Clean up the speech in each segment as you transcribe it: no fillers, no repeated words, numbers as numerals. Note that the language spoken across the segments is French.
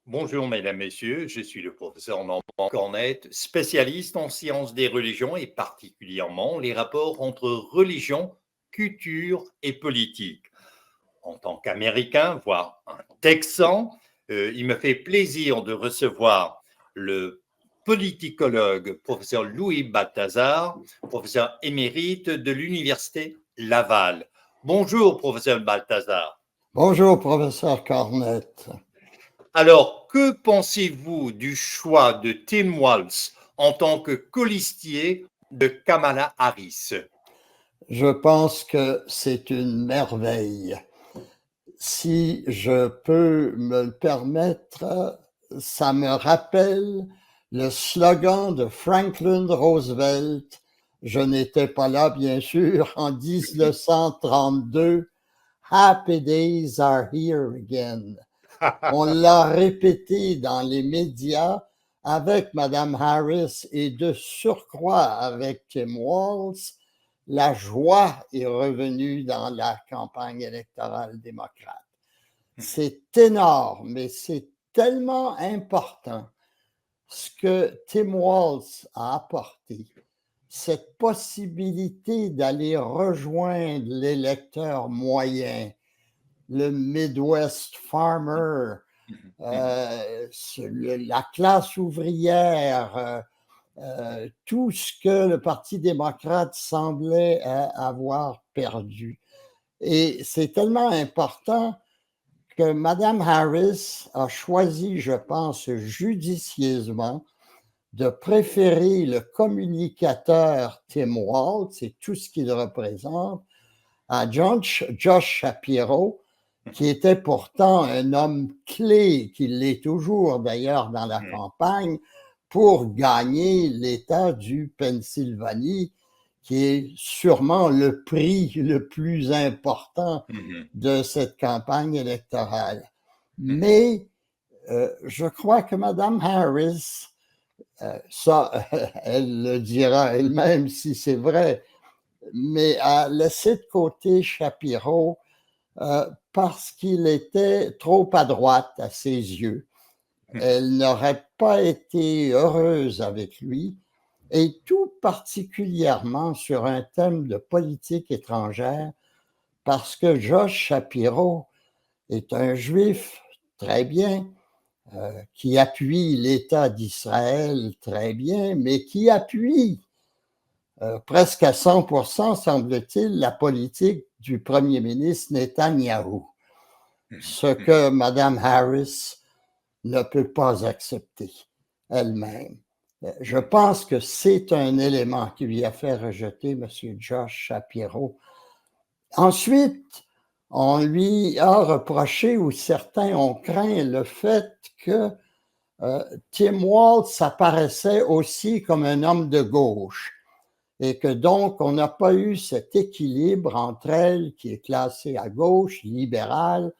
Bonjour mesdames, messieurs, je suis le professeur Normand Cornette, spécialiste en sciences des religions et particulièrement les rapports entre religion, culture et politique. En tant qu'Américain, voire un Texan, il me fait plaisir de recevoir le politicologue professeur Louis Balthazar, professeur émérite de l'Université Laval. Bonjour professeur Balthazar. Bonjour, professeur Cornette. Alors, que pensez-vous du choix de Tim Walz en tant que colistier de Kamala Harris? Je pense que c'est une merveille. Si je peux me le permettre, ça me rappelle le slogan de Franklin Roosevelt. Je n'étais pas là, bien sûr, en 1932. Happy days are here again. On l'a répété dans les médias avec Mme Harris et de surcroît avec Tim Walz. La joie est revenue dans la campagne électorale démocrate. C'est énorme, mais c'est tellement important ce que Tim Walz a apporté, cette possibilité d'aller rejoindre l'électeur moyen, le Midwest farmer, la classe ouvrière, tout ce que le Parti démocrate semblait avoir perdu. Et c'est tellement important que Mme Harris a choisi, je pense, judicieusement de préférer le communicateur Tim Walz et tout ce qu'il représente à Josh Shapiro, qui était pourtant un homme clé, qui l'est toujours d'ailleurs dans la campagne, pour gagner l'État du Pennsylvanie, qui est sûrement le prix le plus important de cette campagne électorale. Mais je crois que Mme Harris, ça, elle le dira elle-même si c'est vrai, mais a laissé de côté Shapiro parce qu'il était trop à droite à ses yeux. Elle n'aurait pas été heureuse avec lui, et tout particulièrement sur un thème de politique étrangère, parce que Josh Shapiro est un juif très bien, qui appuie l'État d'Israël très bien, mais qui appuie presque à 100%, semble-t-il, la politique du premier ministre Netanyahou, ce que Mme Harris ne peut pas accepter elle-même. Je pense que c'est un élément qui lui a fait rejeter M. Josh Shapiro. Ensuite, on lui a reproché, ou certains ont craint, le fait que Tim Walz apparaissait aussi comme un homme de gauche et que donc on n'a pas eu cet équilibre entre elle, qui est classée à gauche, libérale,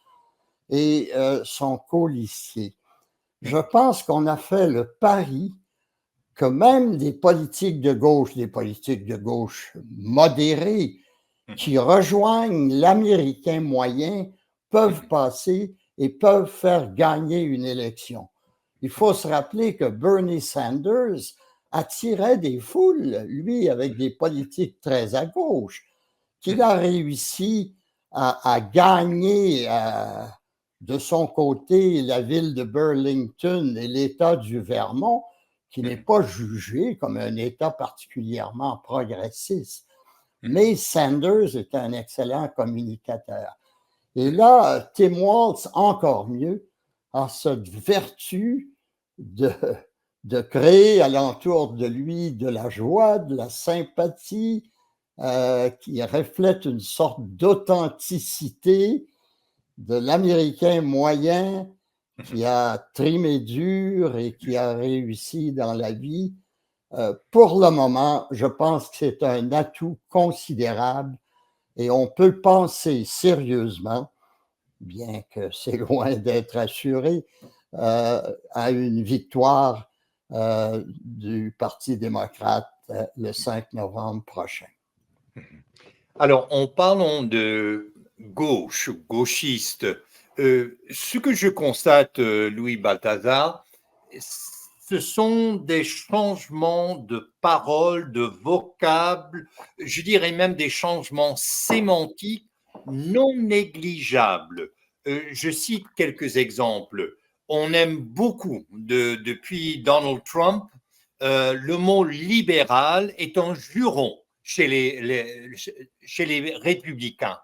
et son colistier. Je pense qu'on a fait le pari que même des politiques de gauche modérés, qui rejoignent l'Américain moyen, peuvent passer et peuvent faire gagner une élection. Il faut se rappeler que Bernie Sanders attirait des foules, lui, avec des politiques très à gauche, qu'il a réussi à gagner de son côté la ville de Burlington et l'État du Vermont, qui n'est pas jugé comme un État particulièrement progressiste. Mais Sanders est un excellent communicateur. Et là, Tim Walz, encore mieux, a cette vertu de créer alentour de lui de la joie, de la sympathie, qui reflète une sorte d'authenticité de l'Américain moyen qui a trimé dur et qui a réussi dans la vie. Pour le moment, je pense que c'est un atout considérable et on peut penser sérieusement, bien que c'est loin d'être assuré, à une victoire du Parti démocrate le 5 novembre prochain. Alors, en parlant de gauche, gauchiste, Ce que je constate, Louis Balthazar, ce sont des changements de paroles, de vocables, je dirais même des changements sémantiques non négligeables. Je cite quelques exemples. On aime beaucoup, depuis Donald Trump, le mot libéral est un juron chez les républicains.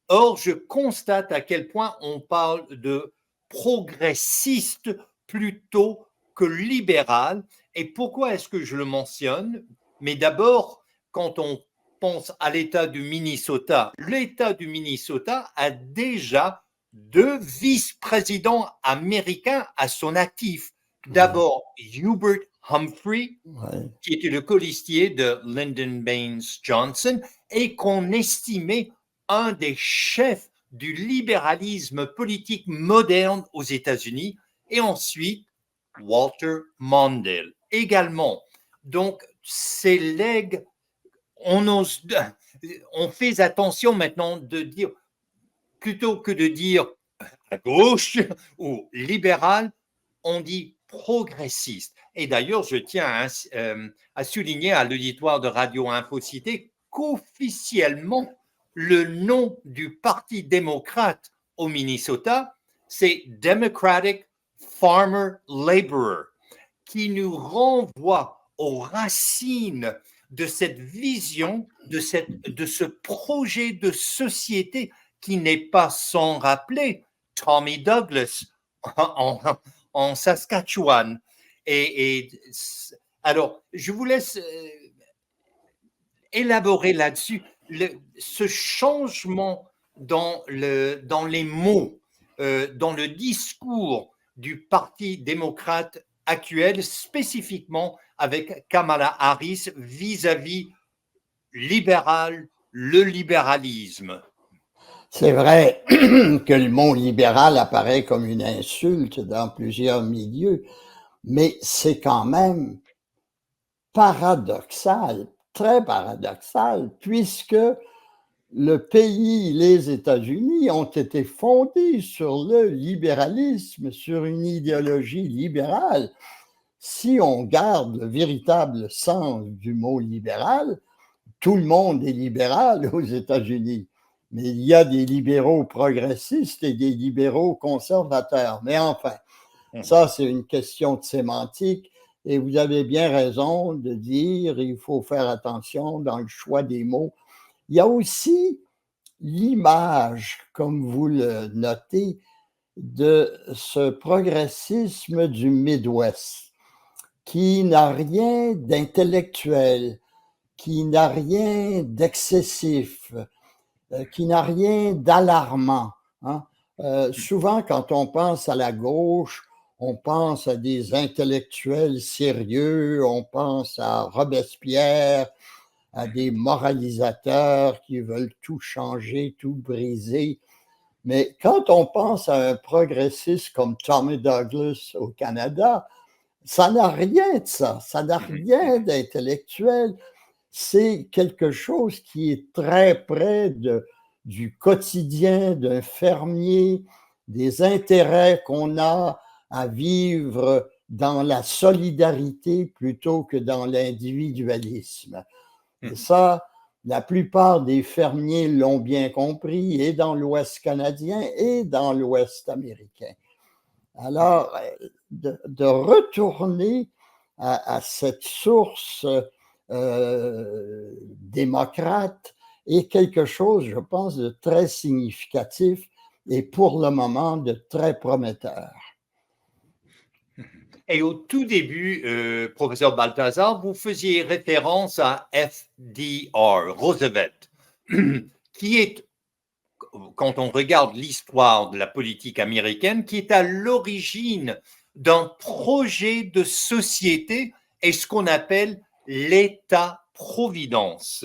Or, je constate à quel point on parle de progressiste plutôt que libéral. Et pourquoi est-ce que je le mentionne? Mais d'abord, quand on pense à l'État du Minnesota, l'État du Minnesota a déjà 2 vice-présidents américains à son actif. D'abord, Hubert Humphrey, Ouais. qui était le colistier de Lyndon Baines Johnson et qu'on estimait un des chefs du libéralisme politique moderne aux États-Unis, et ensuite Walter Mondale également. Donc, ces legs, on fait attention maintenant de dire, plutôt que de dire à gauche ou libéral, on dit progressiste. Et d'ailleurs, je tiens à souligner à l'auditoire de Radio Infocité qu'officiellement, le nom du Parti démocrate au Minnesota, c'est Democratic Farmer Laborer, qui nous renvoie aux racines de cette vision, de ce projet de société qui n'est pas sans rappeler Tommy Douglas en, en Saskatchewan. Et alors, je vous laisse élaborer là-dessus. Ce changement dans les mots, dans le discours du Parti démocrate actuel, spécifiquement avec Kamala Harris vis-à-vis libéral, le libéralisme. C'est vrai que le mot libéral apparaît comme une insulte dans plusieurs milieux, mais c'est quand même paradoxal, très paradoxal, puisque le pays, les États-Unis, ont été fondés sur le libéralisme, sur une idéologie libérale. Si on garde le véritable sens du mot libéral, tout le monde est libéral aux États-Unis. Mais il y a des libéraux progressistes et des libéraux conservateurs. Mais enfin, ça, c'est une question de sémantique. Et vous avez bien raison de dire il faut faire attention dans le choix des mots. Il y a aussi l'image, comme vous le notez, de ce progressisme du Midwest qui n'a rien d'intellectuel, qui n'a rien d'excessif, qui n'a rien d'alarmant. Hein. Souvent, quand on pense à la gauche, on pense à des intellectuels sérieux, on pense à Robespierre, à des moralisateurs qui veulent tout changer, tout briser. Mais quand on pense à un progressiste comme Tommy Douglas au Canada, ça n'a rien de ça, ça n'a rien d'intellectuel. C'est quelque chose qui est très près du quotidien d'un fermier, des intérêts qu'on a à vivre dans la solidarité plutôt que dans l'individualisme. Et ça, la plupart des fermiers l'ont bien compris, et dans l'Ouest canadien et dans l'Ouest américain. Alors, de retourner à cette source démocrate est quelque chose, je pense, de très significatif et pour le moment de très prometteur. Et au tout début, professeur Balthazar, vous faisiez référence à FDR, Roosevelt, qui est, quand on regarde l'histoire de la politique américaine, qui est à l'origine d'un projet de société et ce qu'on appelle l'État-providence.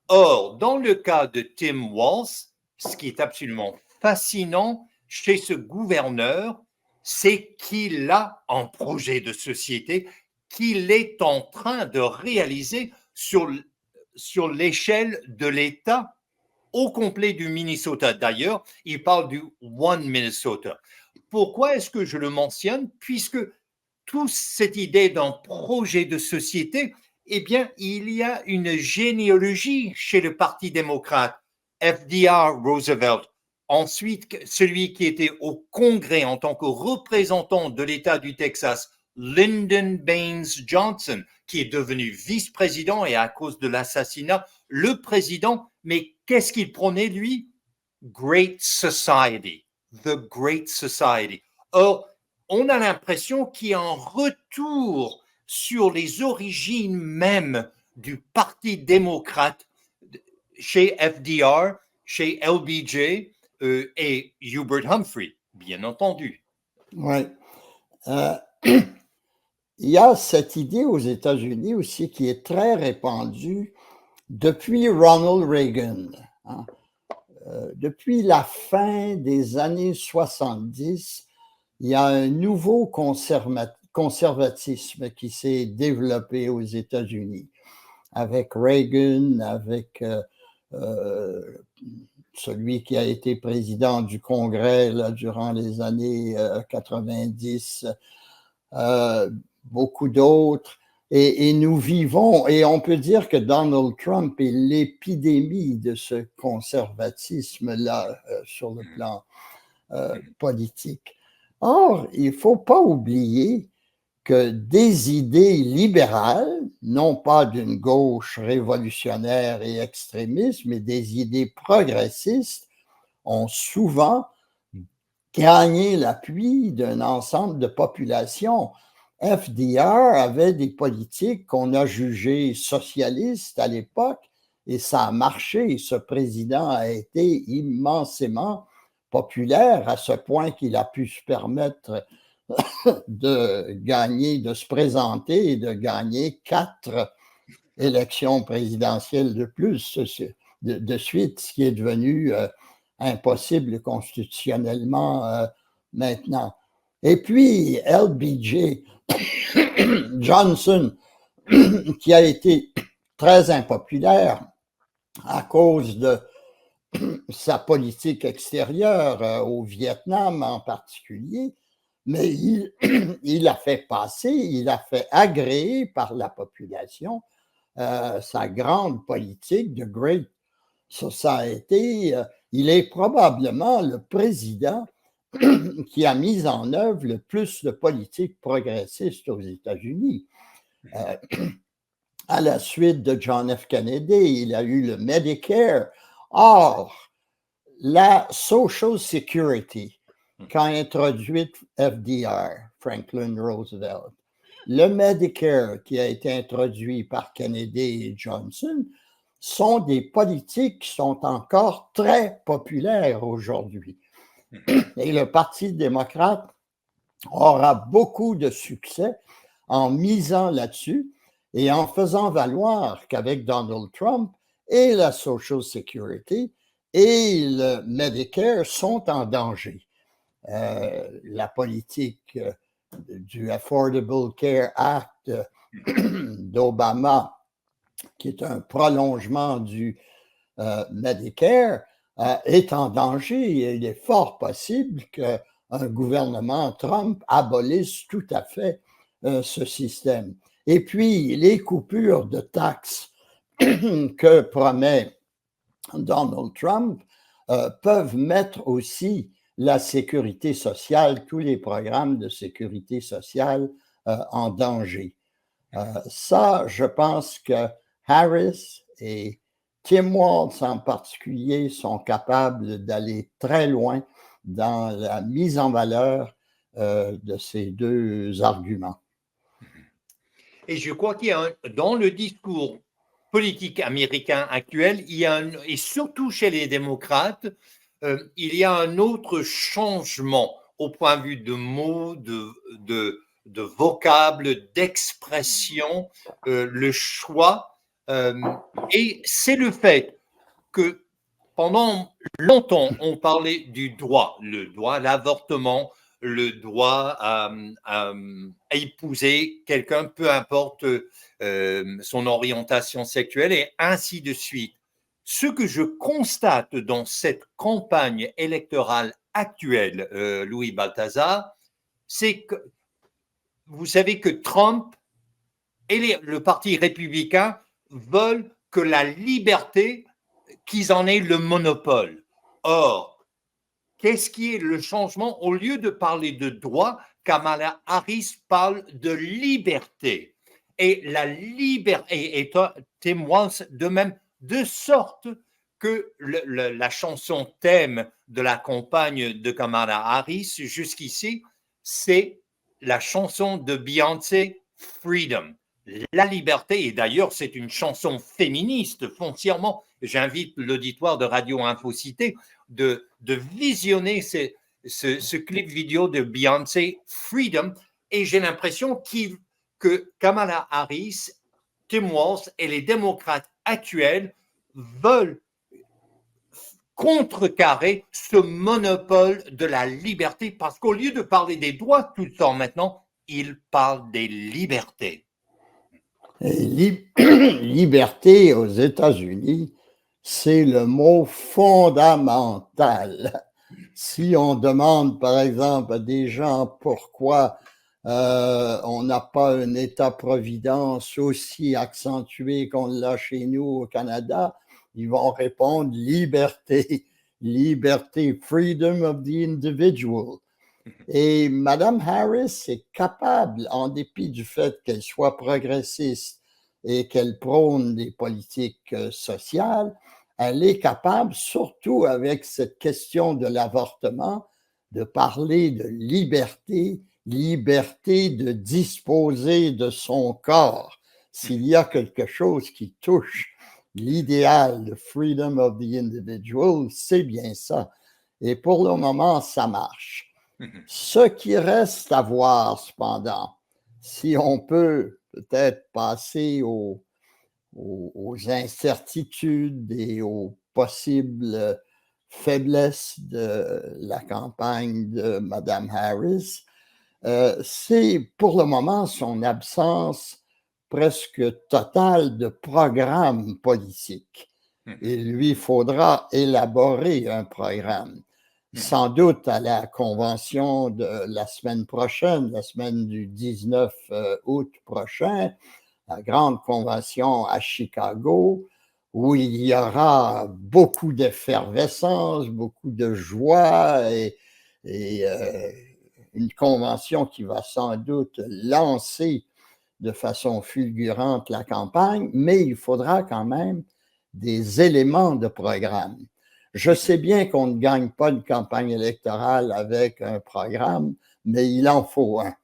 Or, dans le cas de Tim Walz, ce qui est absolument fascinant chez ce gouverneur, c'est qu'il a un projet de société qu'il est en train de réaliser sur l'échelle de l'État au complet du Minnesota. D'ailleurs, il parle du One Minnesota. Pourquoi est-ce que je le mentionne? Puisque toute cette idée d'un projet de société, eh bien, il y a une généalogie chez le Parti démocrate. FDR Roosevelt, ensuite celui qui était au Congrès en tant que représentant de l'État du Texas, Lyndon Baines Johnson, qui est devenu vice-président et à cause de l'assassinat, le président. Mais qu'est-ce qu'il prônait, lui? Great Society, the Great Society. Or, on a l'impression qu'il y a un retour sur les origines même du Parti démocrate chez FDR, chez LBJ et Hubert Humphrey, bien entendu. Oui. Il y a cette idée aux États-Unis aussi qui est très répandue depuis Ronald Reagan. Hein. Depuis la fin des années 70, il y a un nouveau conservatisme qui s'est développé aux États-Unis avec Reagan, avec celui qui a été président du Congrès là, durant les années 90, beaucoup d'autres. Et nous vivons, et on peut dire que Donald Trump est l'épidémie de ce conservatisme-là sur le plan politique. Or, il ne faut pas oublier que des idées libérales, non pas d'une gauche révolutionnaire et extrémiste, mais des idées progressistes, ont souvent gagné l'appui d'un ensemble de populations. FDR avait des politiques qu'on a jugées socialistes à l'époque et ça a marché. Ce président a été immensément populaire à ce point qu'il a pu se permettre de gagner, de se présenter et de gagner 4 élections présidentielles de plus de suite, ce qui est devenu impossible constitutionnellement maintenant. Et puis LBJ Johnson, qui a été très impopulaire à cause de sa politique extérieure au Vietnam en particulier, mais il a fait passer, il a fait agréer par la population sa grande politique de Great Society. Il est probablement le président qui a mis en œuvre le plus de politiques progressistes aux États-Unis. À la suite de John F. Kennedy, il a eu le Medicare. Or, la Social Security, qu'a introduite FDR, Franklin Roosevelt, le Medicare qui a été introduit par Kennedy et Johnson, sont des politiques qui sont encore très populaires aujourd'hui. Et le Parti démocrate aura beaucoup de succès en misant là-dessus et en faisant valoir qu'avec Donald Trump et la Social Security et le Medicare sont en danger. La politique du Affordable Care Act d'Obama, qui est un prolongement du Medicare, est en danger. Il est fort possible qu'un gouvernement Trump abolisse tout à fait ce système. Et puis, les coupures de taxes que promet Donald Trump peuvent mettre aussi la sécurité sociale, tous les programmes de sécurité sociale en danger. Ça, je pense que Harris et Tim Walz en particulier sont capables d'aller très loin dans la mise en valeur de ces deux arguments. Et je crois qu'il y a dans le discours politique américain actuel, il y a et surtout chez les démocrates, il y a un autre changement au point de vue de mots, de vocables, d'expression, le choix. Et c'est le fait que pendant longtemps, on parlait du droit, le droit à l'avortement, le droit à épouser quelqu'un, peu importe son orientation sexuelle, et ainsi de suite. Ce que je constate dans cette campagne électorale actuelle, Louis Balthazar, c'est que vous savez que Trump et le Parti républicain veulent que la liberté, qu'ils en aient le monopole. Or, qu'est-ce qui est le changement? Au lieu de parler de droit, Kamala Harris parle de liberté. Et la liberté, et Tim Walz de même, de sorte que la chanson thème de la campagne de Kamala Harris jusqu'ici, c'est la chanson de Beyoncé, Freedom, la liberté. Et d'ailleurs, c'est une chanson féministe foncièrement. J'invite l'auditoire de Radio Infocité de visionner ce clip vidéo de Beyoncé, Freedom, et j'ai l'impression que Kamala Harris, Tim Walz et les démocrates actuels veulent contrecarrer ce monopole de la liberté, parce qu'au lieu de parler des droits tout le temps maintenant, ils parlent des libertés. Liberté aux États-Unis, c'est le mot fondamental. Si on demande, par exemple, à des gens pourquoi on n'a pas un État-providence aussi accentué qu'on l'a chez nous au Canada, ils vont répondre liberté, liberté, freedom of the individual. Et Mme Harris est capable, en dépit du fait qu'elle soit progressiste et qu'elle prône des politiques sociales, elle est capable, surtout avec cette question de l'avortement, de parler de liberté, liberté de disposer de son corps. S'il y a quelque chose qui touche l'idéal de freedom of the individual, c'est bien ça. Et pour le moment, ça marche. Ce qui reste à voir, cependant, si on peut peut-être passer aux incertitudes et aux possibles faiblesses de la campagne de Mme Harris, c'est pour le moment son absence presque totale de programme politique. Il lui faudra élaborer un programme. Sans doute à la convention de la semaine prochaine, la semaine du 19 août prochain, la grande convention à Chicago, où il y aura beaucoup d'effervescence, beaucoup de joie et une convention qui va sans doute lancer de façon fulgurante la campagne, mais il faudra quand même des éléments de programme. Je sais bien qu'on ne gagne pas une campagne électorale avec un programme, mais il en faut un,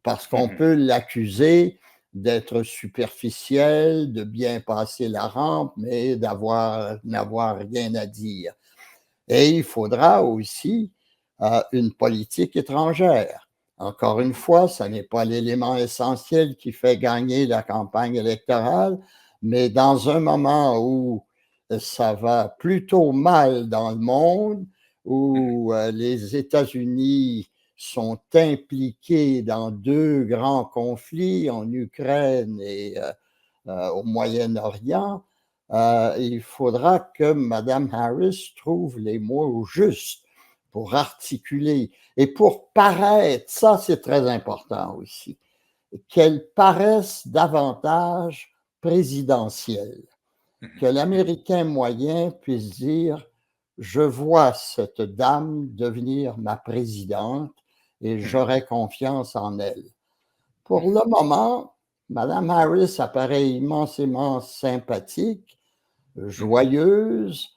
parce qu'on peut l'accuser d'être superficiel, de bien passer la rampe, mais n'avoir rien à dire. Et il faudra aussi une politique étrangère. Encore une fois, ce n'est pas l'élément essentiel qui fait gagner la campagne électorale, mais dans un moment où ça va plutôt mal dans le monde, où les États-Unis sont impliqués dans deux grands conflits en Ukraine et au Moyen-Orient, il faudra que Mme Harris trouve les mots justes pour articuler et pour paraître, ça c'est très important aussi, qu'elle paraisse davantage présidentielle, que l'Américain moyen puisse dire « Je vois cette dame devenir ma présidente et j'aurai confiance en elle ». Pour le moment, Mme Harris apparaît immensément sympathique, joyeuse,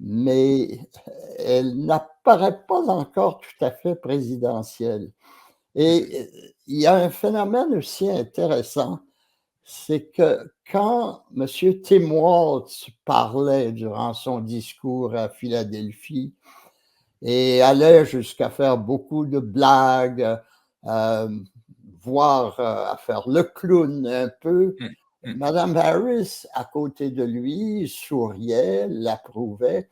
mais elle n'apparaît pas encore tout à fait présidentielle. Et il y a un phénomène aussi intéressant, c'est que quand M. Tim Walz parlait durant son discours à Philadelphie et allait jusqu'à faire beaucoup de blagues, voire à faire le clown un peu, Mme Harris, à côté de lui, souriait, l'approuvait,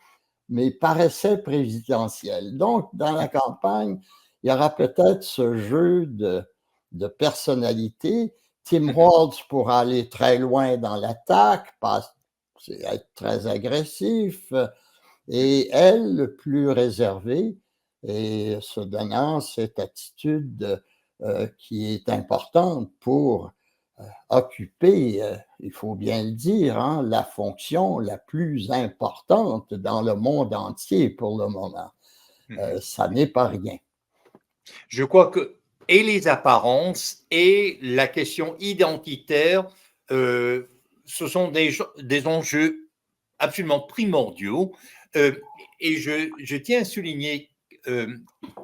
mais paraissait présidentielle. Donc, dans la campagne, il y aura peut-être ce jeu de personnalité. Tim Walz pourra aller très loin dans l'attaque, c'est être très agressif, et elle, plus réservée et se donnant cette attitude qui est importante pour occuper, il faut bien le dire, hein, la fonction la plus importante dans le monde entier pour le moment. Ça n'est pas rien. Je crois que et les apparences et la question identitaire, ce sont des enjeux absolument primordiaux. Et je tiens à souligner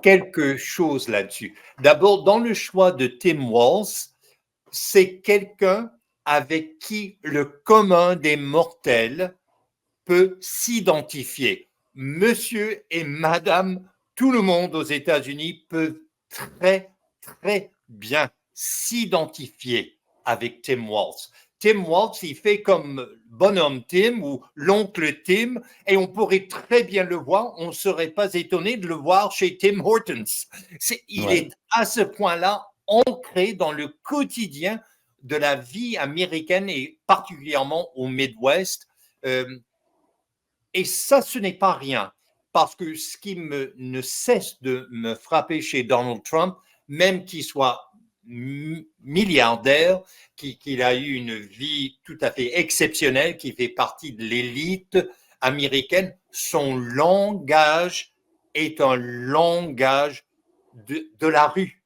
quelque chose là-dessus. D'abord, dans le choix de Tim Walz, c'est quelqu'un avec qui le commun des mortels peut s'identifier. Monsieur et madame, tout le monde aux États-Unis peut très, très bien s'identifier avec Tim Walz. Tim Walz, il fait comme Bonhomme Tim ou l'oncle Tim, et on pourrait très bien le voir, on ne serait pas étonné de le voir chez Tim Hortons. Il Ouais. est à ce point-là ancré dans le quotidien de la vie américaine et particulièrement au Midwest. Et ça, ce n'est pas rien, parce que ce qui ne cesse de me frapper chez Donald Trump, même qu'il soit milliardaire, qu'il a eu une vie tout à fait exceptionnelle, qui fait partie de l'élite américaine, son langage est un langage de la rue.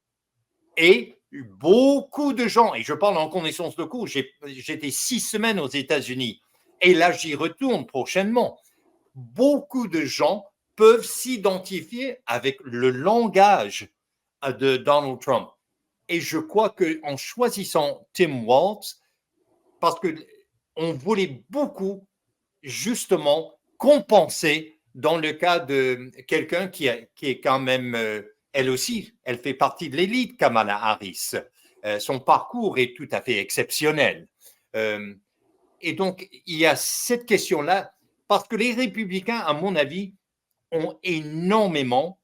Et beaucoup de gens, et je parle en connaissance de cause, j'étais 6 semaines aux États-Unis, et là j'y retourne prochainement. Beaucoup de gens peuvent s'identifier avec le langage de Donald Trump. Et je crois qu'en choisissant Tim Walz, parce qu'on voulait beaucoup justement compenser dans le cas de quelqu'un qui est quand même, elle aussi, elle fait partie de l'élite, Kamala Harris. Son parcours est tout à fait exceptionnel. Et donc, il y a cette question-là, parce que les républicains, à mon avis, ont énormément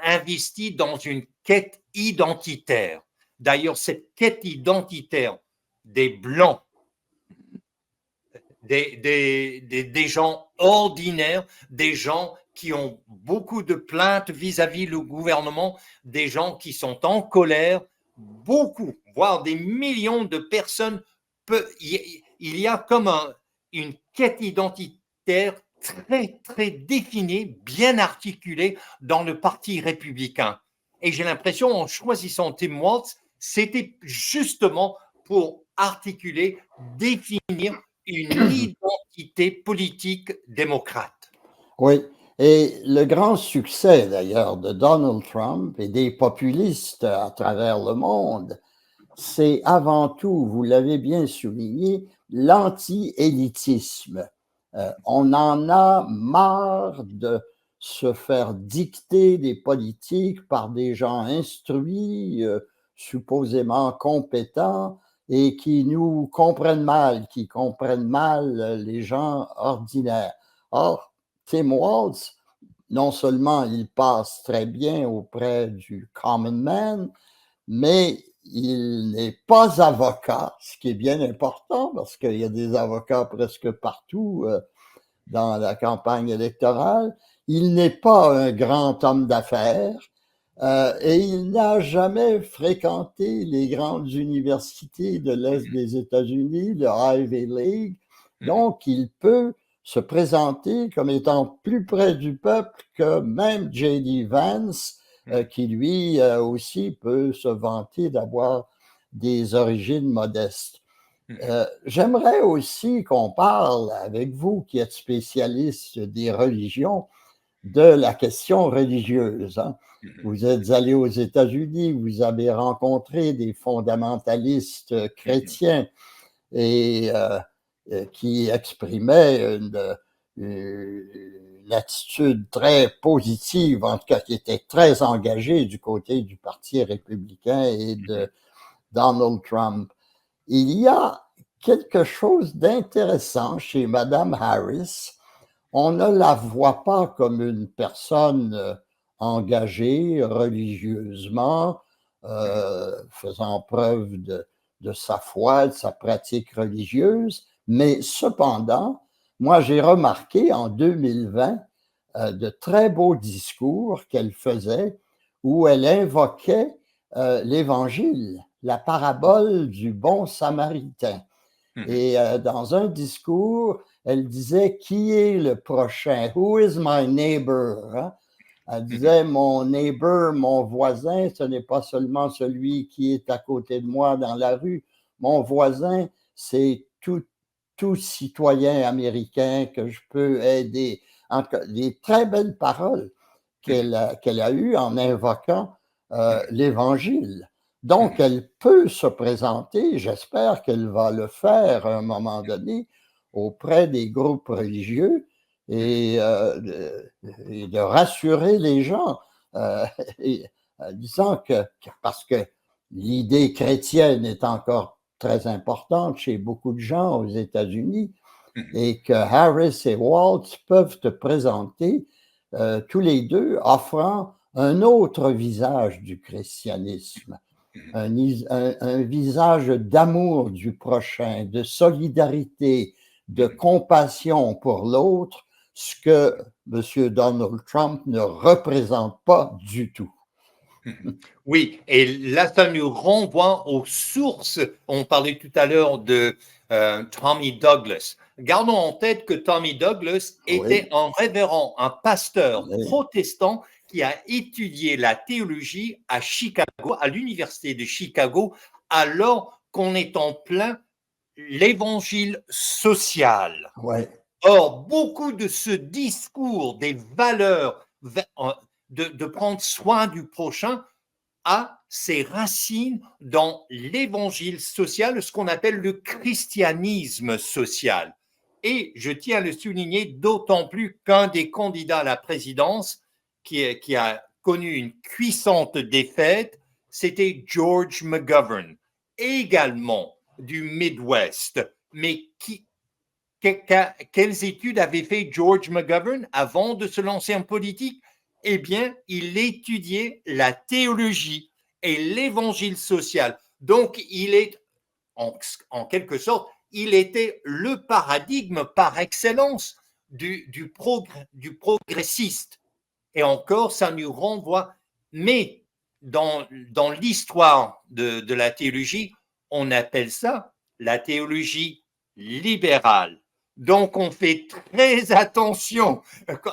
investi dans une quête identitaire. D'ailleurs, cette quête identitaire des Blancs, des gens ordinaires, des gens qui ont beaucoup de plaintes vis-à-vis le gouvernement, des gens qui sont en colère, beaucoup, voire des millions de personnes. Il y a comme une quête identitaire très, très définie, bien articulée dans le Parti républicain. Et j'ai l'impression, en choisissant Tim Walz, c'était justement pour articuler, définir une identité politique démocrate. Oui, et le grand succès d'ailleurs de Donald Trump et des populistes à travers le monde, c'est avant tout, vous l'avez bien souligné, l'anti-élitisme. On en a marre de se faire dicter des politiques par des gens instruits, supposément compétents, et qui nous comprennent mal, qui comprennent mal les gens ordinaires. Or, Tim Walz, non seulement il passe très bien auprès du common man, mais il n'est pas avocat, ce qui est bien important parce qu'il y a des avocats presque partout dans la campagne électorale. Il n'est pas un grand homme d'affaires et il n'a jamais fréquenté les grandes universités de l'Est des États-Unis, le Ivy League. Donc, il peut se présenter comme étant plus près du peuple que même J.D. Vance, qui lui aussi peut se vanter d'avoir des origines modestes. J'aimerais aussi qu'on parle avec vous, qui êtes spécialiste des religions, de la question religieuse. Hein. Vous êtes allé aux États-Unis, vous avez rencontré des fondamentalistes chrétiens et qui exprimaient une attitude très positive, en tout cas qui était très engagée du côté du Parti républicain et de Donald Trump. Il y a quelque chose d'intéressant chez Mme Harris. On ne la voit pas comme une personne engagée religieusement, faisant preuve de sa foi, de sa pratique religieuse, Mais cependant, moi, j'ai remarqué en 2020 de très beaux discours qu'elle faisait où elle invoquait l'Évangile, la parabole du bon Samaritain. Mhm, Et dans un discours, elle disait, qui est le prochain? Who is my neighbor? Hein? Elle mhm, disait, mon neighbor, mon voisin, ce n'est pas seulement celui qui est à côté de moi dans la rue. Mon voisin, c'est tout citoyen américain que je peux aider. Des très belles paroles mhm, qu'elle a eues en invoquant mhm, l'Évangile. Donc, mhm, elle peut se présenter, j'espère qu'elle va le faire à un moment donné, auprès des groupes religieux mhm, et de rassurer les gens, euh, et, disant parce que l'idée chrétienne est encore très importante chez beaucoup de gens aux États-Unis, mhm, et que Harris et Waltz peuvent te présenter tous les deux offrant un autre visage du christianisme, mhm. un visage d'amour du prochain, de solidarité, de Mhm. compassion pour l'autre, ce que M. Donald Trump ne représente pas du tout. Mhm. Oui, et là, ça nous renvoie aux sources. On parlait tout à l'heure de Tommy Douglas. Gardons en tête que Tommy Douglas était Oui, un révérend, un pasteur oui, protestant qui a étudié la théologie à Chicago, à l'université de Chicago, alors qu'on est en plein l'évangile social. oui, Or, beaucoup de ce discours des valeurs de prendre soin du prochain a ses racines dans l'évangile social, ce qu'on appelle le christianisme social. Et je tiens à le souligner d'autant plus qu'un des candidats à la présidence qui a connu une cuissante défaite, c'était George McGovern, également du Midwest. Mais quelles études avait fait George McGovern avant de se lancer en politique? Eh bien, il étudiait la théologie et l'évangile social. Donc, il est, en quelque sorte, il était le paradigme par excellence du progressiste. Et encore, ça nous renvoie, mais dans l'histoire de la théologie, on appelle ça la théologie libérale. Donc, on fait très attention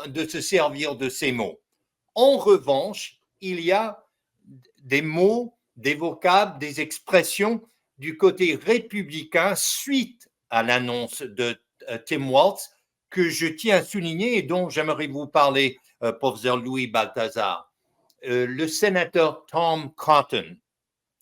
de se servir de ces mots. En revanche, il y a des mots, des vocables, des expressions du côté républicain suite à l'annonce de Tim Walz que je tiens à souligner et dont j'aimerais vous parler, professeur Louis Balthazar. Le sénateur Tom Cotton,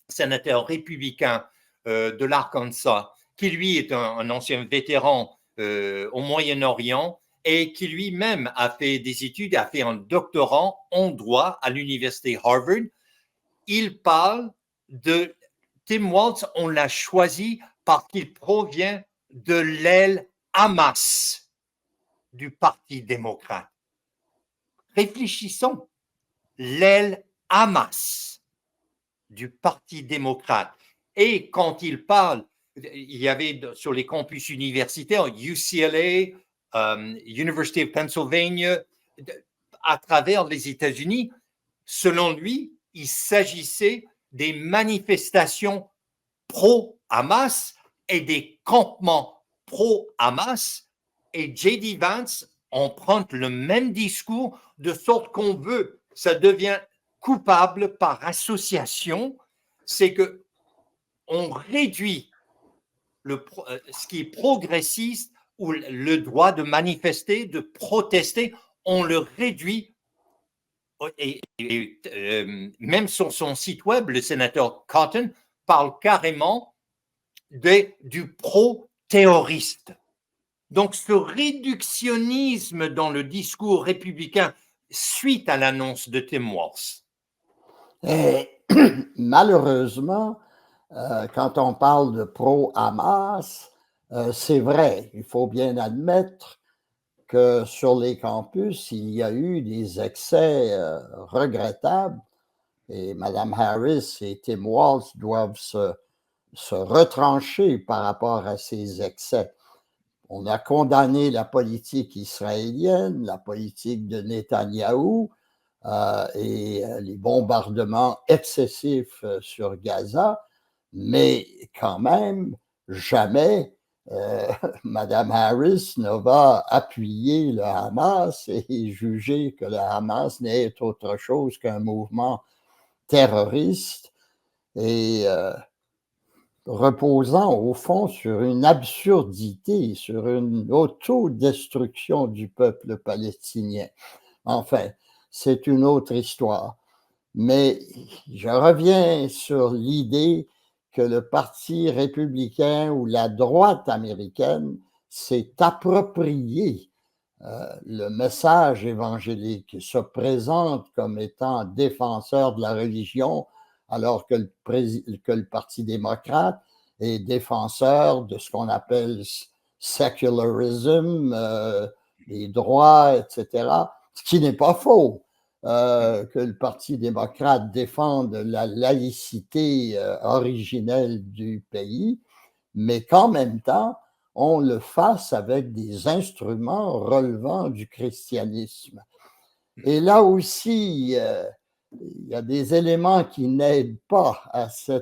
sénateur républicain de l'Arkansas, qui lui est un ancien vétéran au Moyen-Orient et qui lui-même a fait des études, a fait un doctorat en droit à l'université Harvard. Il parle de Tim Walz, on l'a choisi parce qu'il provient de l'aile Hamas du Parti démocrate. Réfléchissons, l'aile Hamas du Parti démocrate. Et quand il parle, il y avait sur les campus universitaires, UCLA, University of Pennsylvania, à travers les États-Unis, selon lui, il s'agissait des manifestations pro-Hamas et des campements pro-Hamas. Et J.D. Vance emprunte le même discours de sorte qu'on veut, ça devient coupable par association, c'est que on réduit ce qui est progressiste ou le droit de manifester, de protester, on le réduit même sur son site web, le sénateur Cotton parle carrément du pro-terroriste. Donc ce réductionnisme dans le discours républicain suite à l'annonce de Tim Walz. Et malheureusement, quand on parle de pro-Hamas, c'est vrai, il faut bien admettre que sur les campus, il y a eu des excès regrettables et Mme Harris et Tim Walz doivent se retrancher par rapport à ces excès. On a condamné la politique israélienne, la politique de Netanyahou et les bombardements excessifs sur Gaza, mais quand même, jamais Mme Harris ne va appuyer le Hamas et juger que le Hamas n'est autre chose qu'un mouvement terroriste et reposant au fond sur une absurdité, sur une autodestruction du peuple palestinien. Enfin, c'est une autre histoire. Mais je reviens sur l'idée que le Parti républicain ou la droite américaine s'est approprié le message évangélique, se présente comme étant défenseur de la religion, alors que le Parti démocrate est défenseur de ce qu'on appelle secularism, les droits, etc., ce qui n'est pas faux. Que le Parti démocrate défende la laïcité originelle du pays, mais qu'en même temps, on le fasse avec des instruments relevant du christianisme. Et là aussi, il y a des éléments qui n'aident pas à ce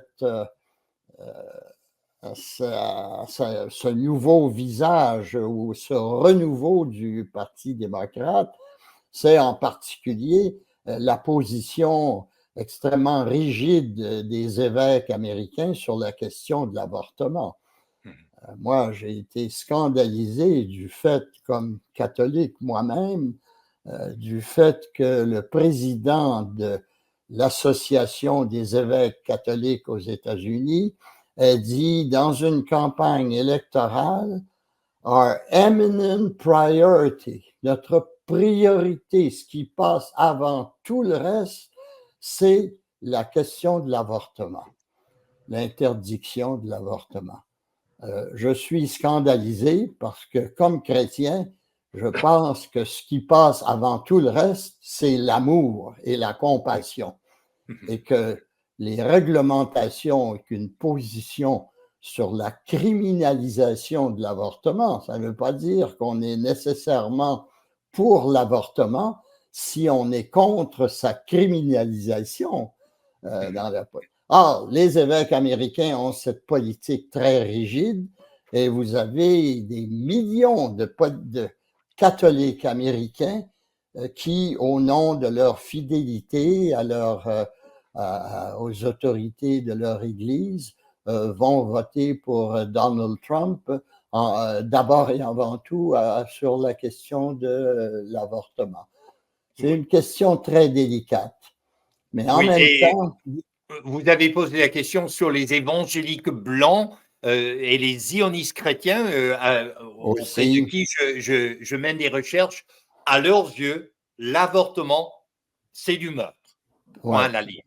nouveau visage ou ce renouveau du Parti démocrate. C'est en particulier la position extrêmement rigide des évêques américains sur la question de l'avortement. Moi, j'ai été scandalisé du fait, comme catholique moi-même, du fait que le président de l'Association des évêques catholiques aux États-Unis ait dit dans une campagne électorale, Our eminent priority, notre priorité, ce qui passe avant tout le reste, c'est la question de l'avortement, l'interdiction de l'avortement. Je suis scandalisé parce que, comme chrétien, je pense que ce qui passe avant tout le reste, c'est l'amour et la compassion. Et que les réglementations et qu'une position sur la criminalisation de l'avortement, ça ne veut pas dire qu'on est nécessairement pour l'avortement si on est contre sa criminalisation dans la politique. Or, les évêques américains ont cette politique très rigide et vous avez des millions de catholiques américains qui, au nom de leur fidélité aux autorités de leur Église, vont voter pour Donald Trump, d'abord et avant tout sur la question de l'avortement. C'est une question très délicate. Mais en même temps, vous avez posé la question sur les évangéliques blancs et les zionistes chrétiens auprès de qui je mène des recherches. À leurs yeux, l'avortement, c'est du meurtre. Point à la ligne.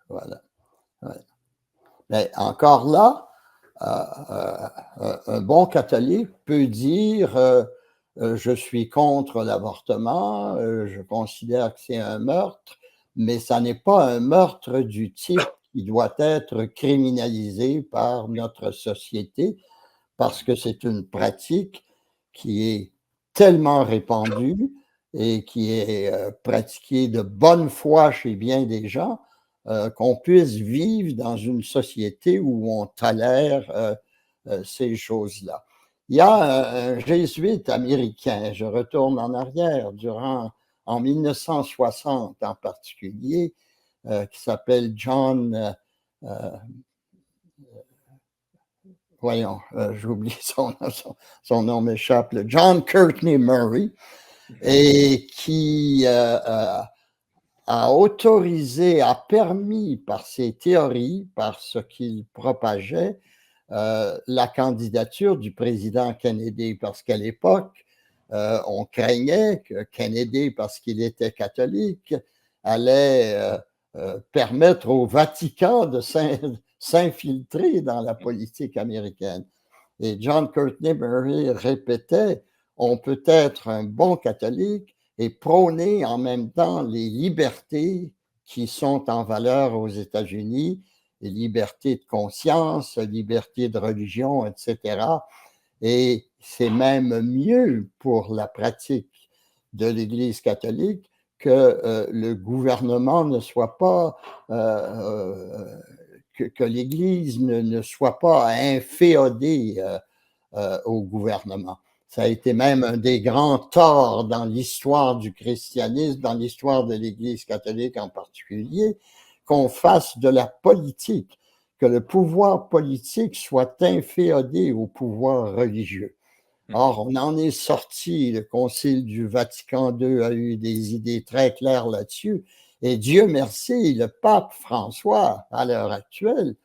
Voilà. Mais encore là, un bon catholique peut dire je suis contre l'avortement, je considère que c'est un meurtre, mais ça n'est pas un meurtre du type qui doit être criminalisé par notre société parce que c'est une pratique qui est tellement répandue et qui est pratiquée de bonne foi chez bien des gens qu'on puisse vivre dans une société où on tolère ces choses-là. Il y a un jésuite américain, je retourne en arrière, en 1960 en particulier, qui s'appelle John, j'oublie son nom m'échappe, John Courtney Murray, et qui a autorisé, a permis par ses théories, par ce qu'il propageait, la candidature du président Kennedy, parce qu'à l'époque, on craignait que Kennedy, parce qu'il était catholique, allait permettre au Vatican de s'infiltrer dans la politique américaine. Et John Courtney Murray répétait, on peut être un bon catholique et prôner en même temps les libertés qui sont en valeur aux États-Unis, les libertés de conscience, liberté de religion, etc. Et c'est même mieux pour la pratique de l'Église catholique que le gouvernement ne soit pas, que l'Église ne soit pas inféodée au gouvernement. Ça a été même un des grands torts dans l'histoire du christianisme, dans l'histoire de l'Église catholique en particulier, qu'on fasse de la politique, que le pouvoir politique soit inféodé au pouvoir religieux. Or, on en est sorti. Le Concile du Vatican II a eu des idées très claires là-dessus. Et Dieu merci, le pape François, à l'heure actuelle,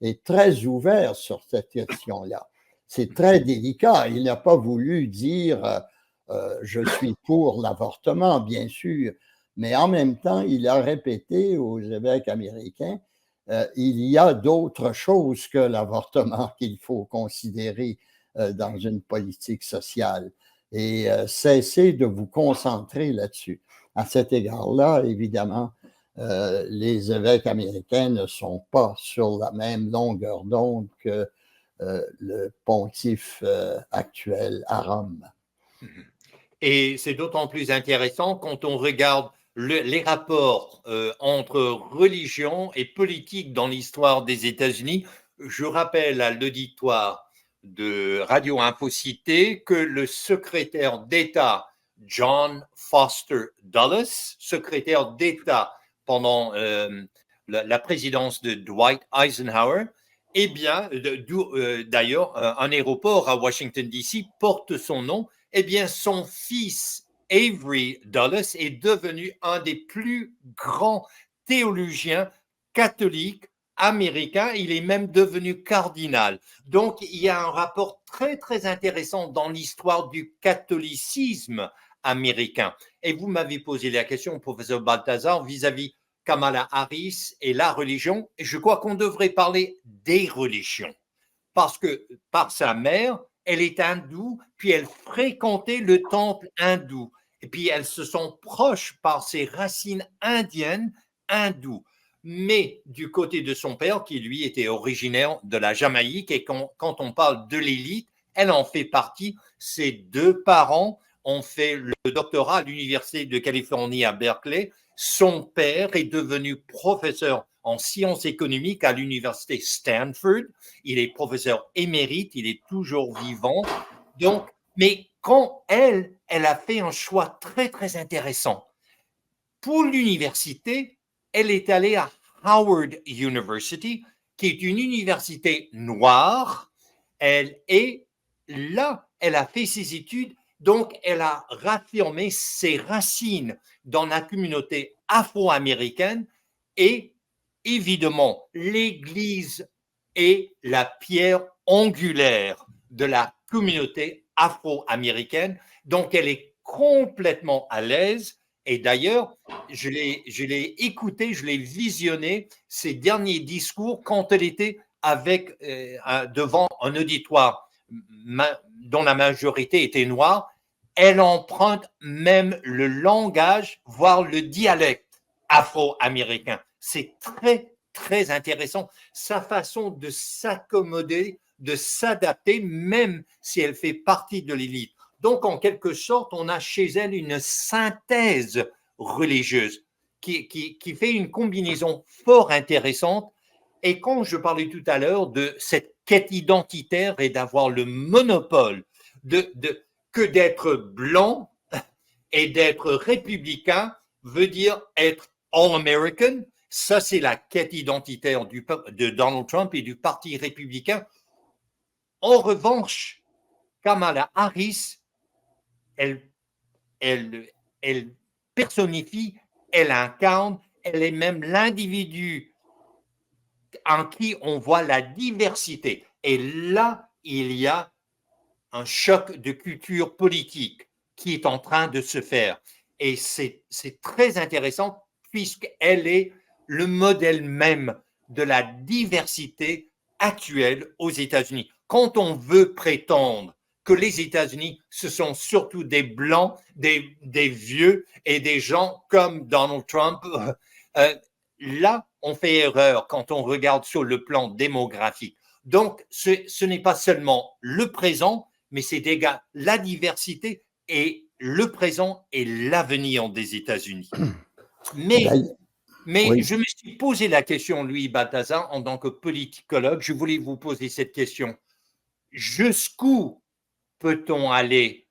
est très ouvert sur cette question-là. C'est très délicat. Il n'a pas voulu dire je suis pour l'avortement, bien sûr, mais en même temps, il a répété aux évêques américains il y a d'autres choses que l'avortement qu'il faut considérer dans une politique sociale et cessez de vous concentrer là-dessus. À cet égard-là, évidemment, les évêques américains ne sont pas sur la même longueur d'onde que le pontife actuel à Rome. Et c'est d'autant plus intéressant quand on regarde les rapports entre religion et politique dans l'histoire des États-Unis. Je rappelle à l'auditoire de Radio Infocité que le secrétaire d'État John Foster Dulles, secrétaire d'État pendant la présidence de Dwight Eisenhower, eh bien, d'ailleurs, un aéroport à Washington, D.C. porte son nom. Eh bien, son fils Avery Dulles est devenu un des plus grands théologiens catholiques américains. Il est même devenu cardinal. Donc, il y a un rapport très, très intéressant dans l'histoire du catholicisme américain. Et vous m'avez posé la question, professeur Balthazar, vis-à-vis Kamala Harris et la religion. Et je crois qu'on devrait parler des religions. Parce que par sa mère, elle est hindoue, puis elle fréquentait le temple hindou. Et puis elles se sont proches par ses racines indiennes hindoues. Mais du côté de son père, qui lui était originaire de la Jamaïque, et quand on parle de l'élite, elle en fait partie. Ses deux parents ont fait le doctorat à l'Université de Californie à Berkeley. Son père est devenu professeur en sciences économiques à l'université Stanford. Il est professeur émérite, il est toujours vivant. Donc, mais quand elle a fait un choix très, très intéressant. Pour l'université, elle est allée à Howard University, qui est une université noire. Elle est là, elle a fait ses études, donc elle a raffirmé ses racines dans la communauté afro-américaine et évidemment, l'Église est la pierre angulaire de la communauté afro-américaine, donc elle est complètement à l'aise. Et d'ailleurs, je l'ai écouté, je l'ai visionné, ses derniers discours quand elle était devant un auditoire dont la majorité était noire. Elle emprunte même le langage, voire le dialecte afro-américain. C'est très, très intéressant. Sa façon de s'accommoder, de s'adapter, même si elle fait partie de l'élite. Donc, en quelque sorte, on a chez elle une synthèse religieuse qui fait une combinaison fort intéressante. Et quand je parlais tout à l'heure de cette quête identitaire et d'avoir le monopole que d'être blanc et d'être républicain veut dire être all-American. Ça, c'est la quête identitaire de Donald Trump et du Parti républicain. En revanche, Kamala Harris, elle personnifie, elle incarne, elle est même l'individu en qui on voit la diversité. Et là, il y a un choc de culture politique qui est en train de se faire. Et c'est très intéressant puisqu'elle est le modèle même de la diversité actuelle aux États-Unis. Quand on veut prétendre que les États-Unis, ce sont surtout des blancs, des vieux et des gens comme Donald Trump, là, on fait erreur quand on regarde sur le plan démographique. Donc, ce n'est pas seulement le présent, mais c'est la diversité est le présent et l'avenir des États-Unis. Mais oui. je me suis posé la question, Louis Balthazar, en tant que politicologue, je voulais vous poser cette question. Jusqu'où peut-on aller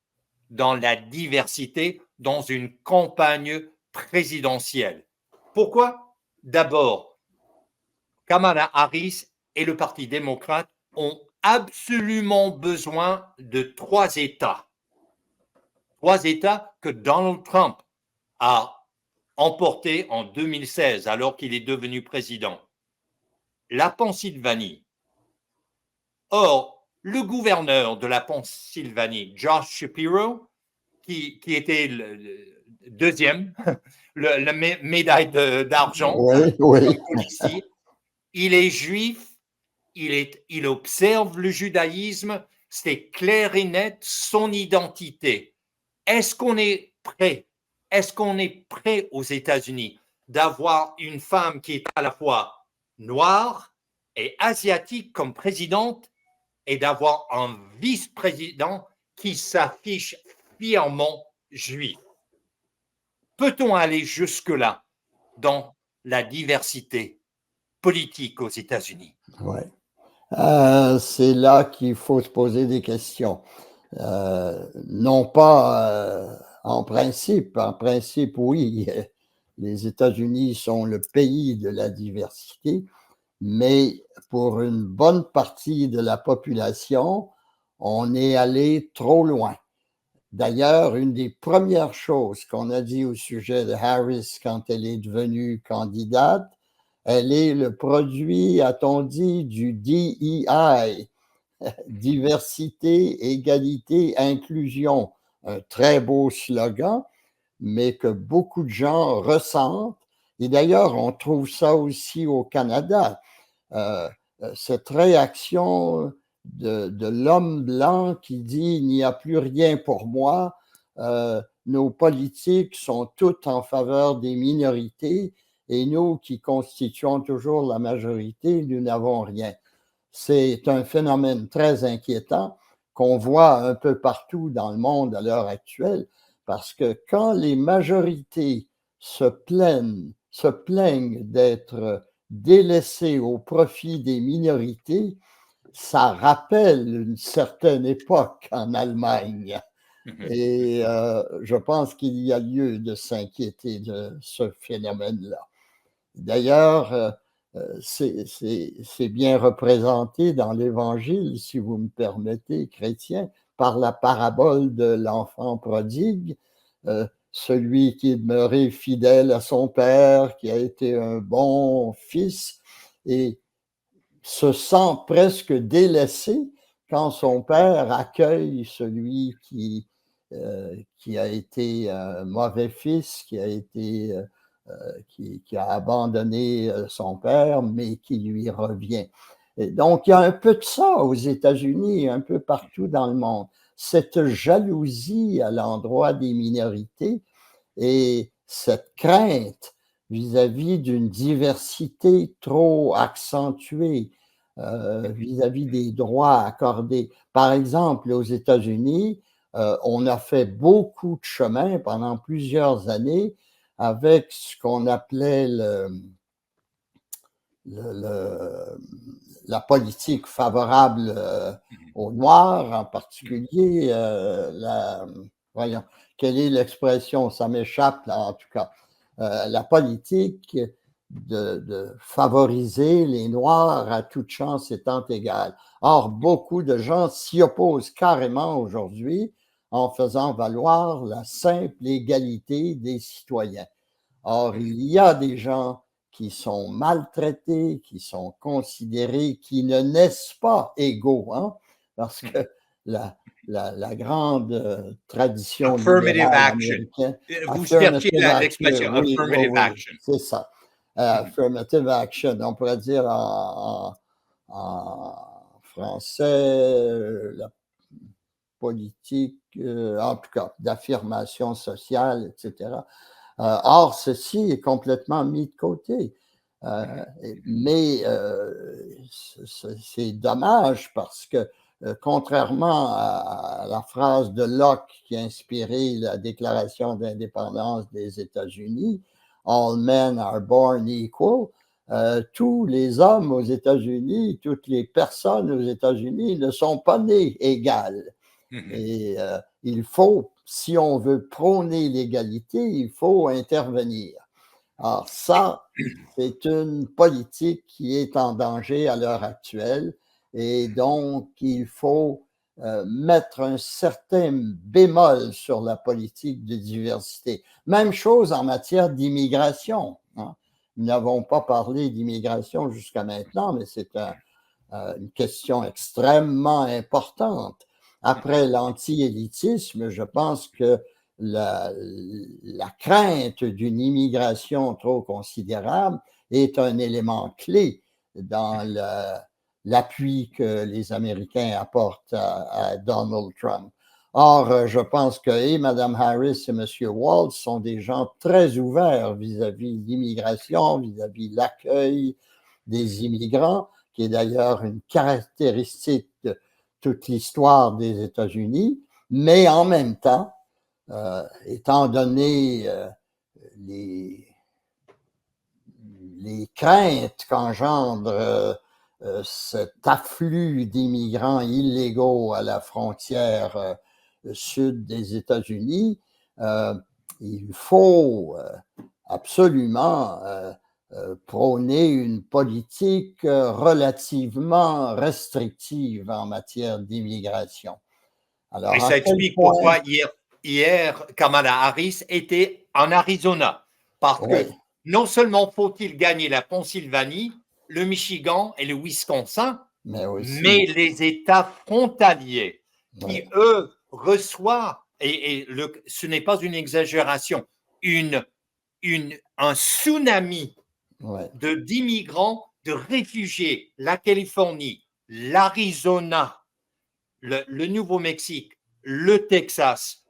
dans la diversité dans une campagne présidentielle? Pourquoi? D'abord, Kamala Harris et le Parti démocrate ont absolument besoin de 3 États. 3 États que Donald Trump a emportés en 2016 alors qu'il est devenu président. La Pennsylvanie. Or, le gouverneur de la Pennsylvanie, Josh Shapiro, qui était le deuxième, la médaille d'argent Oui, comme oui. policier, il est juif, il observe le judaïsme, c'est clair et net son identité. Est-ce qu'on est prêt? Est-ce qu'on est prêt aux États-Unis d'avoir une femme qui est à la fois noire et asiatique comme présidente et d'avoir un vice-président qui s'affiche fièrement juif? Peut-on aller jusque-là dans la diversité politique aux États-Unis? Ouais. C'est là qu'il faut se poser des questions. Non pas en principe, oui, les États-Unis sont le pays de la diversité, mais pour une bonne partie de la population, on est allé trop loin. D'ailleurs, une des premières choses qu'on a dit au sujet de Harris quand elle est devenue candidate, elle est le produit, a-t-on dit, du DEI, diversité, égalité, inclusion. Un très beau slogan, mais que beaucoup de gens ressentent. Et d'ailleurs, on trouve ça aussi au Canada. Euh, cette réaction de l'homme blanc qui dit il n'y a plus rien pour moi, nos politiques sont toutes en faveur des minorités et nous qui constituons toujours la majorité, nous n'avons rien. C'est un phénomène très inquiétant qu'on voit un peu partout dans le monde à l'heure actuelle, parce que quand les majorités se plaignent d'être délaissées au profit des minorités, ça rappelle une certaine époque en Allemagne. Et je pense qu'il y a lieu de s'inquiéter de ce phénomène-là. D'ailleurs, c'est bien représenté dans l'Évangile, si vous me permettez, chrétien, par la parabole de l'enfant prodigue, celui qui est demeuré fidèle à son père, qui a été un bon fils et se sent presque délaissé quand son père accueille celui qui a été un mauvais fils, qui a abandonné son père, mais qui lui revient. Et donc, il y a un peu de ça aux États-Unis, un peu partout dans le monde. Cette jalousie à l'endroit des minorités et cette crainte vis-à-vis d'une diversité trop accentuée, vis-à-vis des droits accordés. Par exemple, aux États-Unis, on a fait beaucoup de chemin pendant plusieurs années avec ce qu'on appelait la politique favorable aux Noirs, en particulier voyons, quelle est l'expression, ça m'échappe là, en tout cas, la politique de favoriser les Noirs à toute chance étant égale. Or, beaucoup de gens s'y opposent carrément aujourd'hui en faisant valoir la simple égalité des citoyens. Or, il y a des gens qui sont maltraités, qui sont considérés, qui ne naissent pas égaux, hein, parce que la grande tradition libérale américaine. Vous cherchiez l'expression oui, affirmative action. c'est ça. Affirmative action, on pourrait dire en français, la politique, en tout cas, d'affirmation sociale, etc. Or, ceci est complètement mis de côté. Mais c'est dommage parce que contrairement à la phrase de Locke qui a inspiré la Déclaration d'indépendance des États-Unis, All men are born equal. Tous les hommes aux États-Unis, toutes les personnes aux États-Unis ne sont pas nées égales. Et il faut, si on veut prôner l'égalité, il faut intervenir. Alors ça, c'est une politique qui est en danger à l'heure actuelle et donc il faut mettre un certain bémol sur la politique de diversité. Même chose en matière d'immigration. Hein. Nous n'avons pas parlé d'immigration jusqu'à maintenant, mais c'est une question extrêmement importante. Après l'anti-élitisme, je pense que la crainte d'une immigration trop considérable est un élément clé dans l'appui que les Américains apportent à Donald Trump. Or, je pense que et Mme Harris et M. Walz sont des gens très ouverts vis-à-vis de l'immigration, vis-à-vis de l'accueil des immigrants, qui est d'ailleurs une caractéristique de toute l'histoire des États-Unis, mais en même temps, étant donné les craintes qu'engendre cet afflux d'immigrants illégaux à la frontière sud des États-Unis, il faut absolument prôner une politique relativement restrictive en matière d'immigration. Alors, et ça explique pourquoi hier, Kamala Harris était en Arizona. Parce que non seulement faut-il gagner la Pennsylvanie, le Michigan et le Wisconsin, mais les États frontaliers qui, eux, reçoivent, et ce n'est pas une exagération, un tsunami d'immigrants, de réfugiés, la Californie, l'Arizona, le Nouveau-Mexique, le Texas,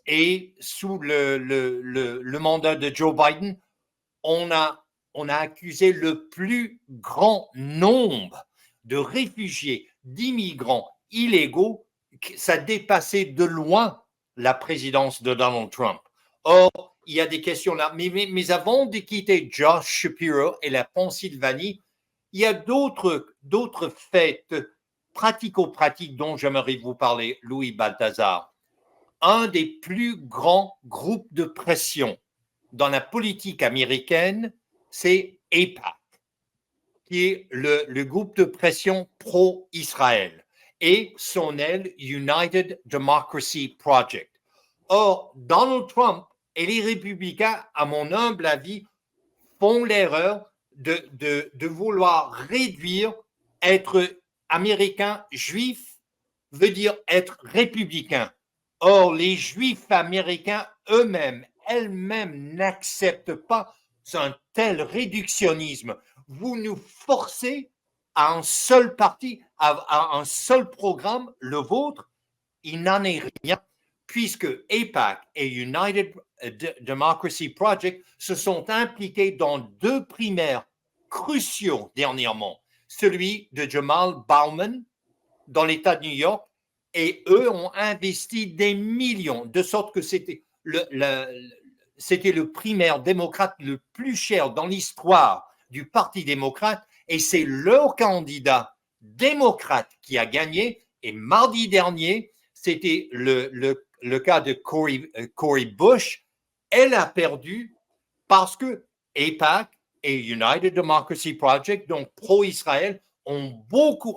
et sous le mandat de Joe Biden, on a accusé le plus grand nombre de réfugiés, d'immigrants illégaux. Ça dépassait de loin la présidence de Donald Trump. Or, il y a des questions là. Mais avant de quitter Josh Shapiro et la Pennsylvanie, il y a d'autres faits pratico-pratiques dont j'aimerais vous parler, Louis Balthazar. Un des plus grands groupes de pression dans la politique américaine, c'est AIPAC, qui est le groupe de pression pro-Israël, et son aile United Democracy Project. Or, Donald Trump et les républicains, à mon humble avis, font l'erreur de vouloir réduire être américain juif veut dire être républicain. Or, les juifs américains eux-mêmes, elles-mêmes n'acceptent pas un tel réductionnisme. Vous nous forcez à un seul parti, à un seul programme, le vôtre. Il n'en est rien, puisque AIPAC et United Democracy Project se sont impliqués dans deux primaires cruciaux dernièrement. Celui de Jamal Bowman dans l'État de New York, et eux ont investi des millions, de sorte que c'était le primaire démocrate le plus cher dans l'histoire du Parti démocrate, et c'est leur candidat démocrate qui a gagné. Et mardi dernier, c'était le cas de Cori Bush. Elle a perdu parce que AIPAC et United Democracy Project, donc pro-Israël, ont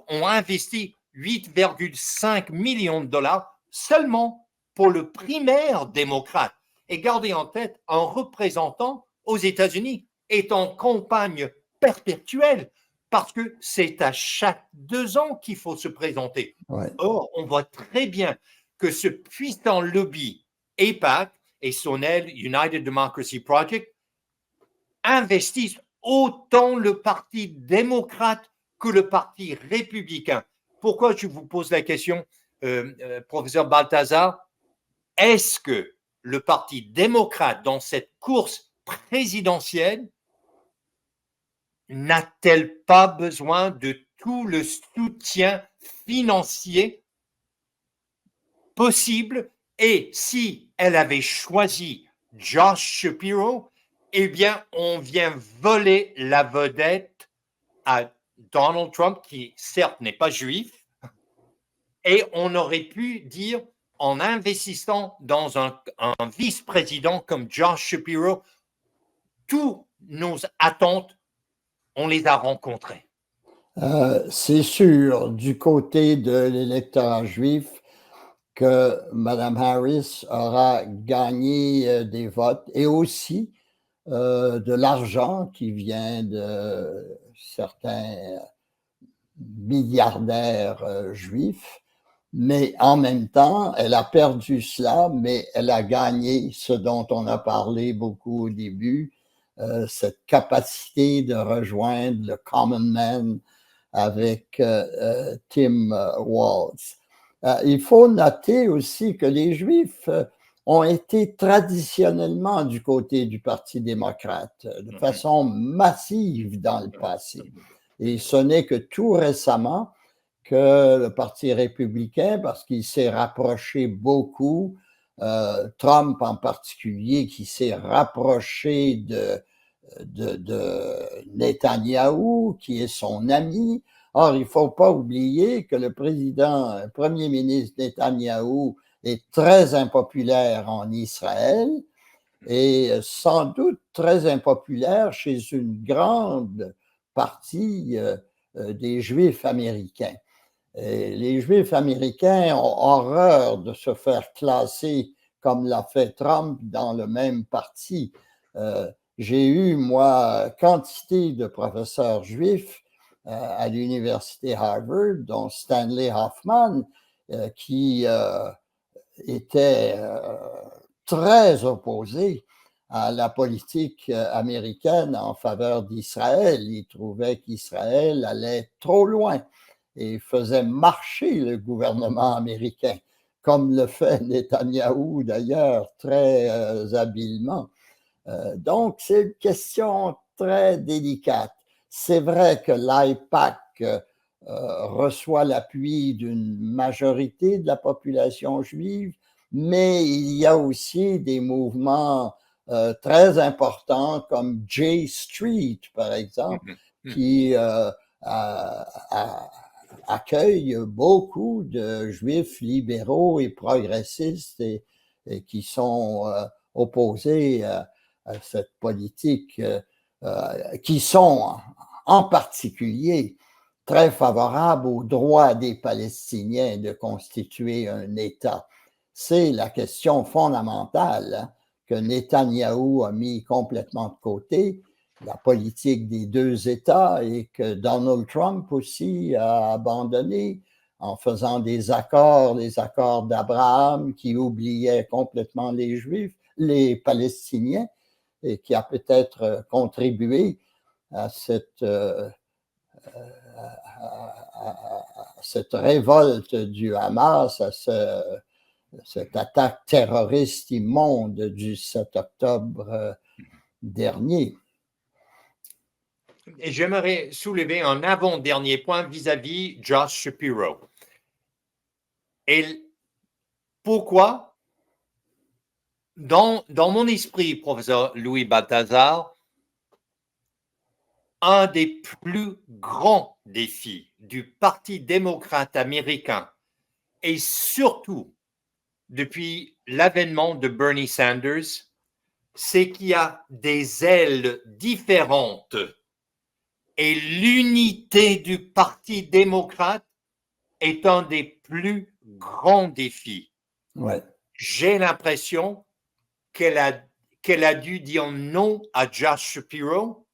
investi 8,5 millions de dollars seulement pour le primaire démocrate. Et gardez en tête, un représentant aux États-Unis est en campagne perpétuelle parce que c'est à chaque 2 ans qu'il faut se présenter. Or, on voit très bien que ce puissant lobby AIPAC et son aile United Democracy Project investissent autant le Parti démocrate que le Parti républicain. Pourquoi je vous pose la question, professeur Balthazar? Est-ce que le Parti démocrate, dans cette course présidentielle, n'a-t-elle pas besoin de tout le soutien financiers possibles. Et si elle avait choisi Josh Shapiro, eh bien, on vient voler la vedette à Donald Trump, qui certes n'est pas juif, et on aurait pu dire, en investissant dans un vice-président comme Josh Shapiro, toutes nos attentes, on les a rencontrées. C'est sûr, du côté de l'électorat juif, que Mme Harris aura gagné des votes et aussi de l'argent qui vient de certains milliardaires juifs. Mais en même temps, elle a perdu cela, mais elle a gagné ce dont on a parlé beaucoup au début, cette capacité de rejoindre le common man avec Tim Walz. Il faut noter aussi que les Juifs ont été traditionnellement du côté du Parti démocrate de façon massive dans le passé. Et ce n'est que tout récemment que le Parti républicain, parce qu'il s'est rapproché beaucoup, Trump en particulier, qui s'est rapproché de Netanyahou, qui est son ami. Or, il ne faut pas oublier que le premier ministre Netanyahou est très impopulaire en Israël et sans doute très impopulaire chez une grande partie des Juifs américains. Et les Juifs américains ont horreur de se faire classer comme l'a fait Trump dans le même parti. J'ai eu, moi, quantité de professeurs juifs à l'université Harvard, dont Stanley Hoffman, qui était très opposé à la politique américaine en faveur d'Israël. Il trouvait qu'Israël allait trop loin et faisait marcher le gouvernement américain, comme le fait Netanyahou d'ailleurs très habilement. Donc, c'est une question très délicate. C'est vrai que l'AIPAC reçoit l'appui d'une majorité de la population juive, mais il y a aussi des mouvements très importants comme J Street, par exemple, qui accueille beaucoup de juifs libéraux et progressistes et qui sont opposés à cette politique, qui sont en particulier très favorables au droit des Palestiniens de constituer un État. C'est la question fondamentale que Netanyahou a mis complètement de côté, la politique des deux États, et que Donald Trump aussi a abandonné en faisant des accords d'Abraham qui oubliaient complètement les Juifs, les Palestiniens, et qui a peut-être contribué à cette révolte du Hamas, à cette attaque terroriste immonde du 7 octobre dernier. Et j'aimerais soulever un avant-dernier point vis-à-vis Josh Shapiro. Et pourquoi, dans mon esprit, professeur Louis Balthazar, un des plus grands défis du Parti démocrate américain, et surtout depuis l'avènement de Bernie Sanders, c'est qu'il y a des ailes différentes. Et l'unité du Parti démocrate est un des plus grands défis. Ouais. J'ai l'impression qu'elle a dû dire non à Josh Shapiro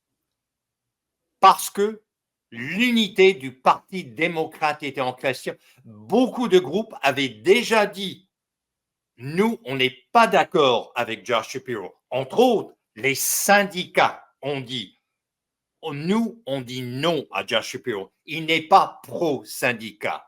parce que l'unité du Parti démocrate était en question. Beaucoup de groupes avaient déjà dit nous, on n'est pas d'accord avec Josh Shapiro. Entre autres, les syndicats ont dit nous, on dit non à Josh Shapiro. Il n'est pas pro-syndicat.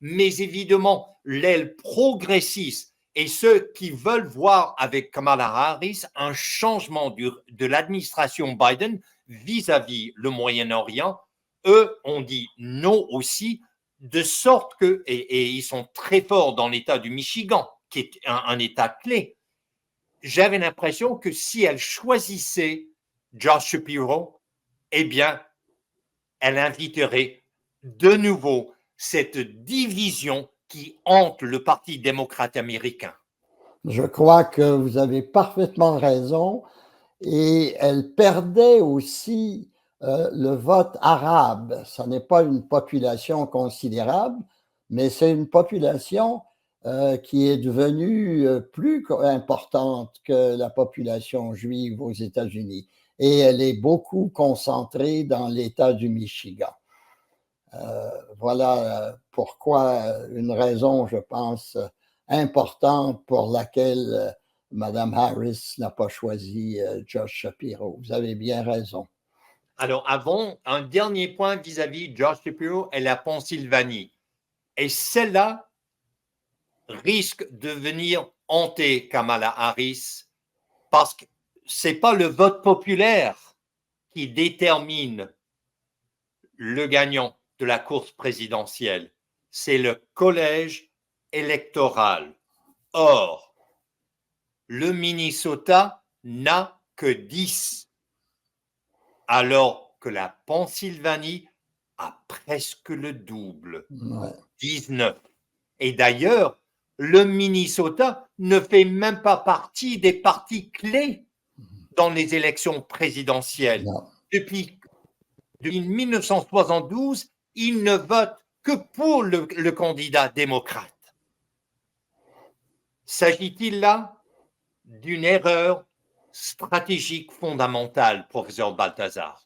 Mais évidemment, l'aile progressiste et ceux qui veulent voir avec Kamala Harris un changement de l'administration Biden vis-à-vis le Moyen-Orient, eux ont dit non aussi de sorte que, et ils sont très forts dans l'État du Michigan, qui est un État clé, j'avais l'impression que si elle choisissait Josh Shapiro, eh bien, elle inviterait de nouveau cette division qui hante le Parti démocrate américain. Je crois que vous avez parfaitement raison et elle perdait aussi le vote arabe. Ce n'est pas une population considérable, mais c'est une population qui est devenue plus importante que la population juive aux États-Unis. Et elle est beaucoup concentrée dans l'État du Michigan. Voilà pourquoi une raison, je pense, importante pour laquelle Mme Harris n'a pas choisi Josh Shapiro. Vous avez bien raison. Alors, avant, un dernier point vis-à-vis de Josh Shapiro et la Pennsylvanie. Et celle-là risque de venir hanter Kamala Harris parce que ce n'est pas le vote populaire qui détermine le gagnant de la course présidentielle, c'est le collège électoral. Or, le Minnesota n'a que 10, alors que la Pennsylvanie a presque le double, 19. Et d'ailleurs, le Minnesota ne fait même pas partie des partis clés dans les élections présidentielles. Depuis 1972, il ne vote que pour le candidat démocrate. S'agit-il là d'une erreur stratégique fondamentale, professeur Balthazar?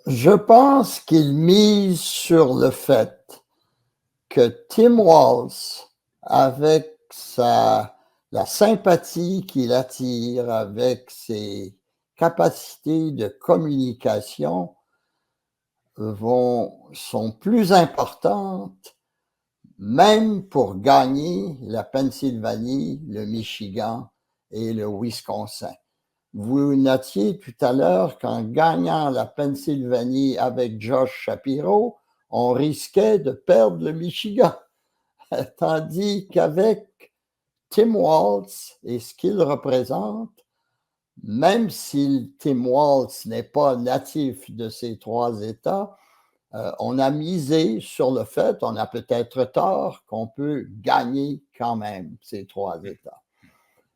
Je pense qu'il mise sur le fait que Tim Walz, avec la sympathie qu'il attire, avec ses capacités de communication, sont plus importantes même pour gagner la Pennsylvanie, le Michigan et le Wisconsin. Vous notiez tout à l'heure qu'en gagnant la Pennsylvanie avec Josh Shapiro, on risquait de perdre le Michigan. Tandis qu'avec Tim Walz et ce qu'il représente, même si Tim Walz n'est pas natif de ces trois États, on a misé sur le fait, on a peut-être tort, qu'on peut gagner quand même ces trois États.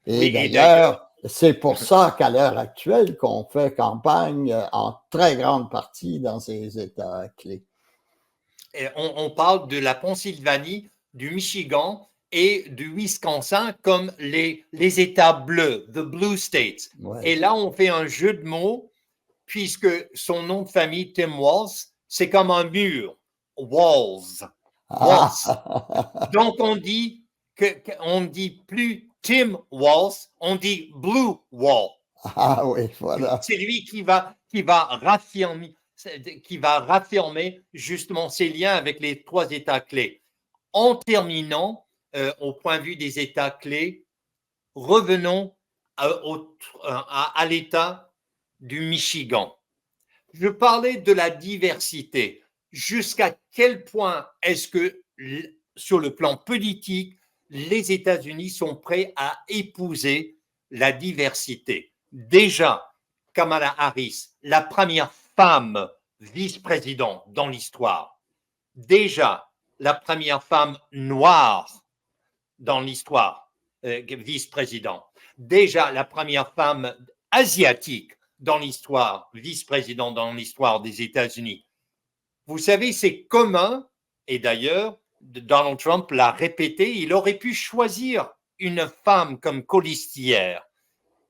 Et d'ailleurs, c'est pour ça qu'à l'heure actuelle, qu'on fait campagne en très grande partie dans ces États clés. Et on parle de la Pennsylvanie, du Michigan et du Wisconsin comme les États bleus, the blue states. Ouais. Et là, on fait un jeu de mots, puisque son nom de famille, Tim Walz, c'est comme un mur, Walls. Walls. Donc, on dit plus Tim Walz, on dit Blue Wall. Ah oui, voilà. C'est lui qui va raffirmer justement ses liens avec les trois États clés. En terminant, au point de vue des États clés, revenons à l'État du Michigan. Je parlais de la diversité. Jusqu'à quel point est-ce que, sur le plan politique, les États-Unis sont prêts à épouser la diversité? Déjà, Kamala Harris, la première femme vice-présidente dans l'histoire. Déjà, la première femme noire dans l'histoire, vice-présidente. Déjà, la première femme asiatique dans l'histoire, vice-président dans l'histoire des États-Unis. Vous savez, c'est commun, et d'ailleurs, Donald Trump l'a répété, il aurait pu choisir une femme comme colistière.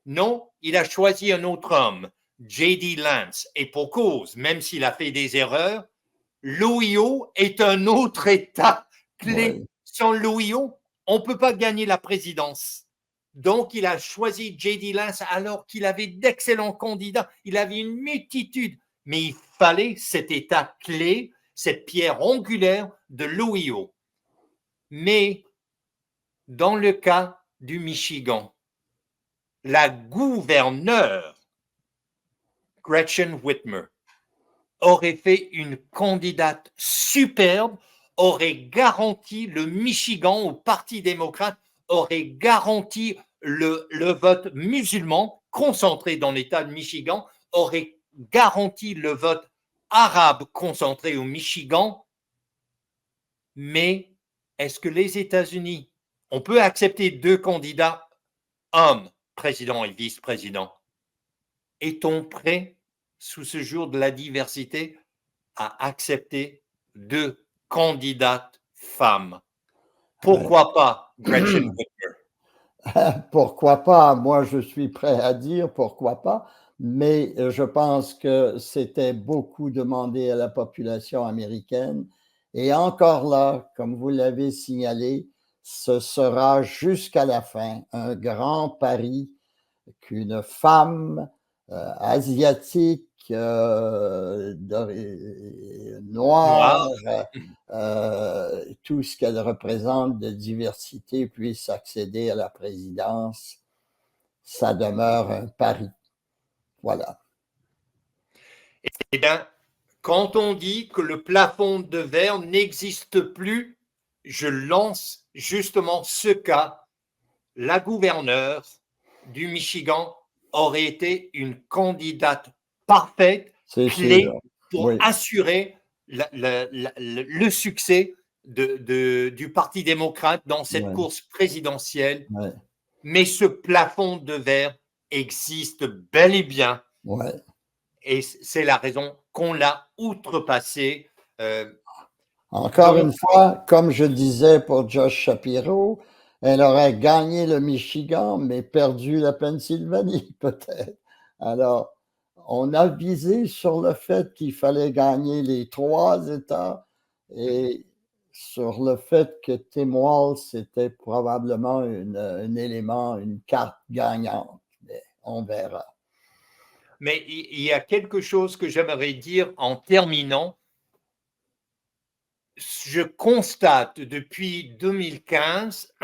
Non, il a choisi un autre homme, J.D. Vance, et pour cause, même s'il a fait des erreurs, l'Ohio est un autre État clé. Oui. Sans l'Ohio, on ne peut pas gagner la présidence. Donc, il a choisi J.D. Vance alors qu'il avait d'excellents candidats. Il avait une multitude, mais il fallait cet État clé, cette pierre angulaire de l'Ohio. Mais dans le cas du Michigan, la gouverneure Gretchen Whitmer aurait fait une candidate superbe aurait garanti le Michigan au Parti démocrate, aurait garanti le vote musulman concentré dans l'État de Michigan, aurait garanti le vote arabe concentré au Michigan. Mais est-ce que les États-Unis, on peut accepter 2 candidats, hommes, président et vice-président? Est-on prêt, sous ce jour de la diversité, à accepter 2 candidates femmes? Pourquoi pas Gretchen Whitmer? Pourquoi pas? Moi, je suis prêt à dire pourquoi pas, mais je pense que c'était beaucoup demandé à la population américaine. Et encore là, comme vous l'avez signalé, ce sera jusqu'à la fin un grand pari qu'une femme asiatique, noire, Noir. tout ce qu'elle représente de diversité puisse accéder à la présidence. Ça demeure un pari. Voilà. Eh bien, quand on dit que le plafond de verre n'existe plus, je lance justement ce cas. La gouverneure du Michigan aurait été une candidate parfaite, C'est clé sûr. pour Oui, assurer le succès du Parti démocrate dans cette oui, course présidentielle. oui, Mais ce plafond de verre existe bel et bien. oui. Et c'est la raison qu'on l'a outrepassé. Encore Donc, une fois, comme je disais pour Josh Shapiro, elle aurait gagné le Michigan, mais perdu la Pennsylvanie, peut-être. Alors, on a visé sur le fait qu'il fallait gagner les 3 États et sur le fait que Tim Walz était probablement un élément, une carte gagnante. Mais on verra. mais il y a quelque chose que j'aimerais dire en terminant. Je constate depuis 2015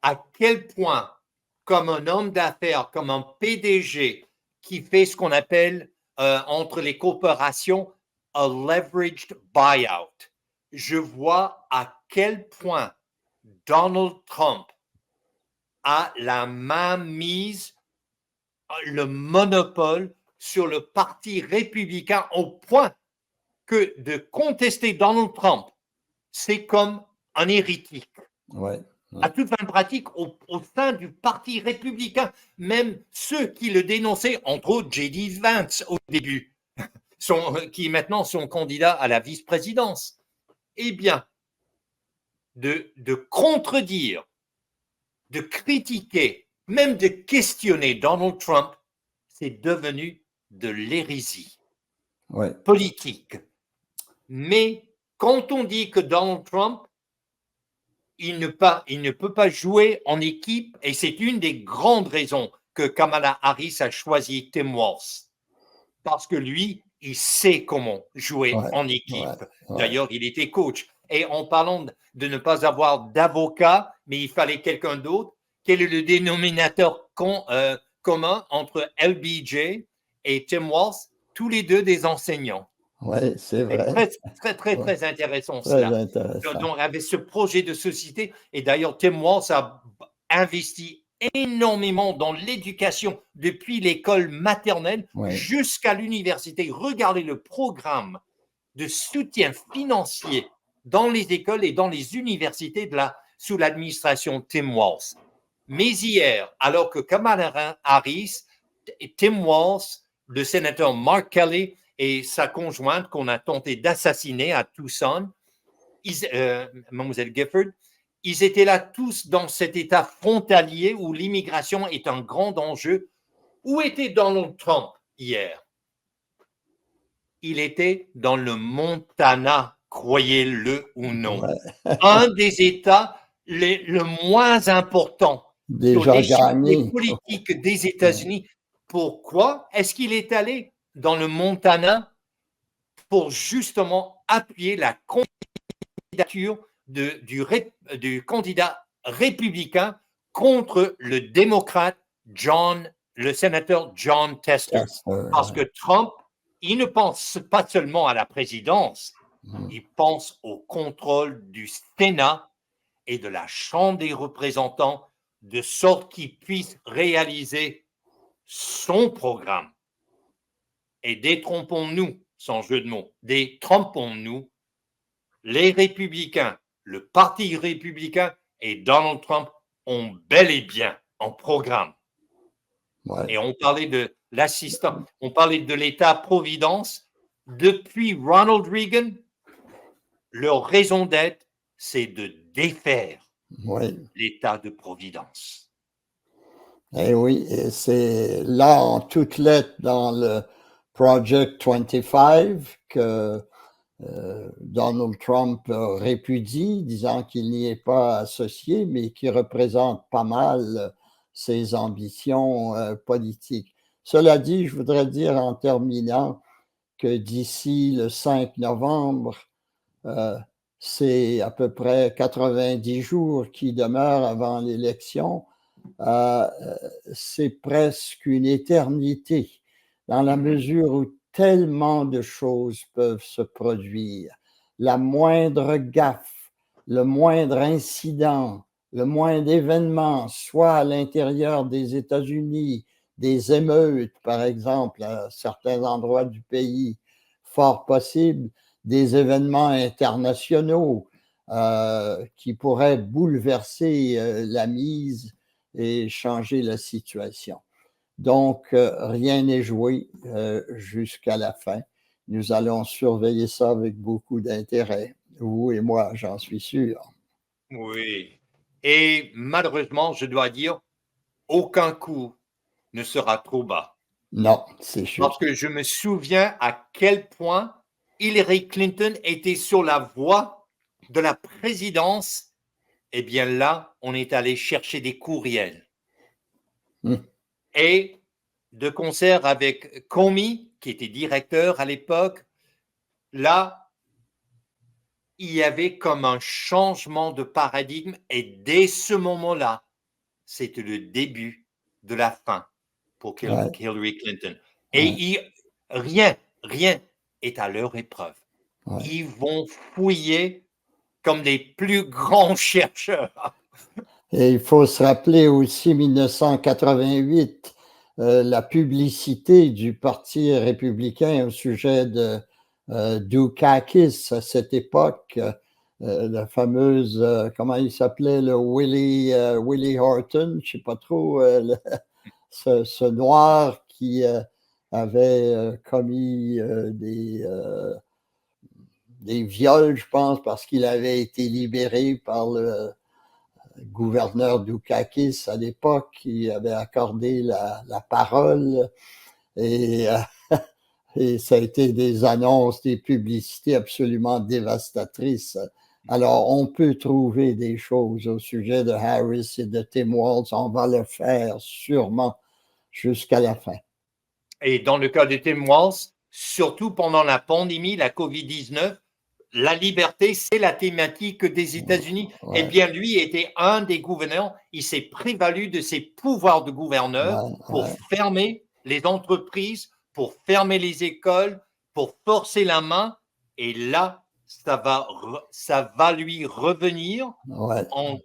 à quel point, comme un homme d'affaires, comme un PDG qui fait ce qu'on appelle entre les corporations a leveraged buyout, je vois à quel point Donald Trump a la main mise, le monopole sur le Parti républicain au point que de contester Donald Trump, c'est comme un hérétique. Ouais, À ouais. toute fin pratique, au sein du Parti républicain, même ceux qui le dénonçaient, entre autres J.D. Vance au début, qui maintenant sont candidats à la vice-présidence, eh bien, de contredire, de critiquer, même de questionner Donald Trump, c'est devenu de l'hérésie Ouais. politique. Mais quand on dit que Donald Trump, il ne peut pas jouer en équipe, et c'est une des grandes raisons que Kamala Harris a choisi Tim Walz, parce que lui, il sait comment jouer Ouais, en ouais, équipe. ouais. D'ailleurs, il était coach. Et en parlant de ne pas avoir d'avocat, mais il fallait quelqu'un d'autre, quel est le dénominateur commun entre LBJ et Tim Walz? Tous les deux des enseignants. Ouais, c'est C'est vrai. très, très, très, Ouais, très intéressant très cela. intéressant. Donc, avec ce projet de société, et d'ailleurs, Tim Walz a investi énormément dans l'éducation depuis l'école maternelle Ouais, jusqu'à l'université. Regardez le programme de soutien financier dans les écoles et dans les universités sous l'administration Tim Walz. Mais hier, alors que Kamala Harris, Tim Walz, le sénateur Mark Kelly et sa conjointe qu'on a tenté d'assassiner à Tucson, Mademoiselle Gifford, ils étaient là tous dans cet état frontalier où l'immigration est un grand enjeu. Où était Donald Trump hier? Il était dans le Montana, croyez-le ou non. ouais. Un des États le moins important sur Déjà l'échiquier gagné. politique des Ouais, États-Unis. Pourquoi est-ce qu'il est allé dans le Montana? Pour justement appuyer la candidature du candidat républicain contre le démocrate le sénateur John Tester. Casper, Parce ouais. que Trump, il ne pense pas seulement à la présidence, Il pense au contrôle du Sénat et de la Chambre des représentants, de sorte qu'il puisse réaliser son programme. Et détrompons-nous, sans jeu de mots, détrompons-nous, les républicains, le Parti républicain et Donald Trump ont bel et bien un programme. Ouais. Et on parlait de l'assistant, on parlait de l'État-providence. Depuis Ronald Reagan, leur raison d'être, c'est de défaire l'État de providence. Eh oui, et c'est là en toutes lettres dans le Project 25 que Donald Trump répudie, disant qu'il n'y est pas associé, mais qui représente pas mal ses ambitions politiques. Cela dit, je voudrais dire en terminant que d'ici le 5 novembre, c'est à peu près 90 jours qui demeurent avant l'élection. C'est presque une éternité, dans la mesure où tellement de choses peuvent se produire. La moindre gaffe, le moindre incident, le moindre événement, soit à l'intérieur des États-Unis, des émeutes, par exemple, à certains endroits du pays, fort possible, des événements internationaux qui pourraient bouleverser la mise et changer la situation. Donc, rien n'est joué jusqu'à la fin. Nous allons surveiller ça avec beaucoup d'intérêt, vous et moi, j'en suis sûr. Oui. Et malheureusement, je dois dire, aucun coup ne sera trop bas. Non, c'est sûr. Parce que je me souviens à quel point Hillary Clinton était sur la voie de la présidence. Eh bien là, on est allé chercher des courriels. Et de concert avec Comey, qui était directeur à l'époque, là, il y avait comme un changement de paradigme. Et dès ce moment-là, c'était le début de la fin pour Hillary Clinton. Et rien est à leur épreuve. Ils vont fouiller comme les plus grands chercheurs. Et il faut se rappeler aussi 1988, la publicité du Parti républicain au sujet de Dukakis à cette époque, la fameuse, comment il s'appelait, le Willie Horton, je ne sais pas trop, ce noir qui avait commis des viols, je pense, parce qu'il avait été libéré par le gouverneur Dukakis à l'époque, qui avait accordé la parole. Et ça a été des annonces, des publicités absolument dévastatrices. Alors, on peut trouver des choses au sujet de Harris et de Tim Walz. On va le faire sûrement jusqu'à la fin. Et dans le cas de Tim Walz, surtout pendant la pandémie, la COVID-19, la liberté, c'est la thématique des États-Unis. Eh bien, lui était un des gouverneurs. Il s'est prévalu de ses pouvoirs de gouverneur pour fermer les entreprises, pour fermer les écoles, pour forcer la main. Et là, ça va lui revenir en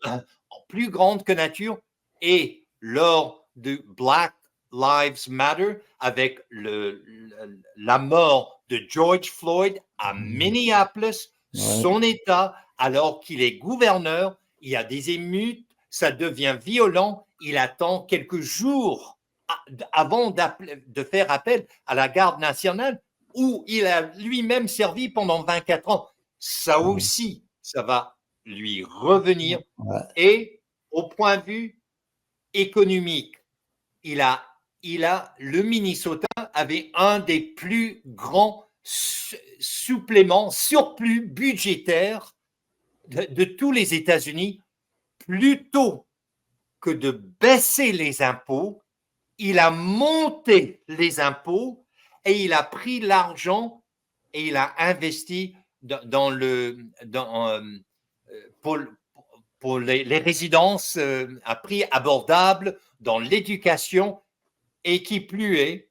plus grande que nature. Et lors de Black Lives Matter, avec la mort de George Floyd à Minneapolis, son État, alors qu'il est gouverneur, il y a des émeutes, ça devient violent, il attend quelques jours avant de faire appel à la garde nationale, où il a lui-même servi pendant 24 ans. Ça aussi, ça va lui revenir. Et au point de vue économique, le Minnesota avait un des plus grands suppléments, surplus budgétaires de tous les États-Unis. Plutôt que de baisser les impôts, il a monté les impôts et il a pris l'argent et il a investi pour les résidences à prix abordable, dans l'éducation, et qui plus est,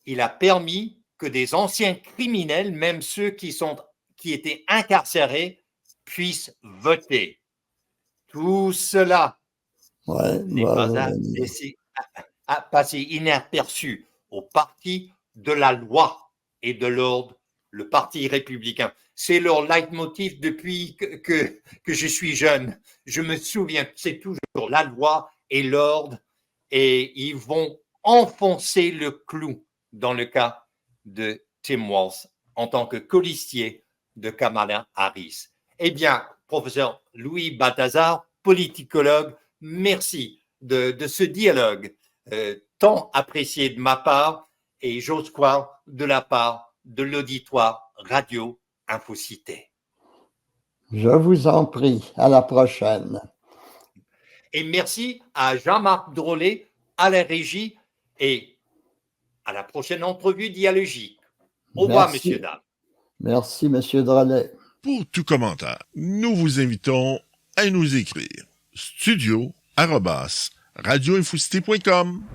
il a permis que des anciens criminels, même ceux qui sont qui étaient incarcérés puissent voter. Tout cela n'est pas à passer inaperçu au parti de la loi et de l'ordre, le Parti républicain. C'est leur leitmotiv depuis que je suis jeune. Je me souviens, c'est toujours la loi et l'ordre, et ils vont enfoncer le clou dans le cas de Tim Walz en tant que colistier de Kamala Harris. Eh bien, professeur Louis Balthazar, politicologue, merci de ce dialogue tant apprécié de ma part et j'ose croire de la part de l'auditoire Radio Infocité. Je vous en prie. À la prochaine. Et merci à Jean-Marc Drolet à la régie et à la prochaine entrevue dialogique. Au revoir, messieurs, dames. Merci, monsieur Drolet. Pour tout commentaire, nous vous invitons à nous écrire studio@radioinfocité.com.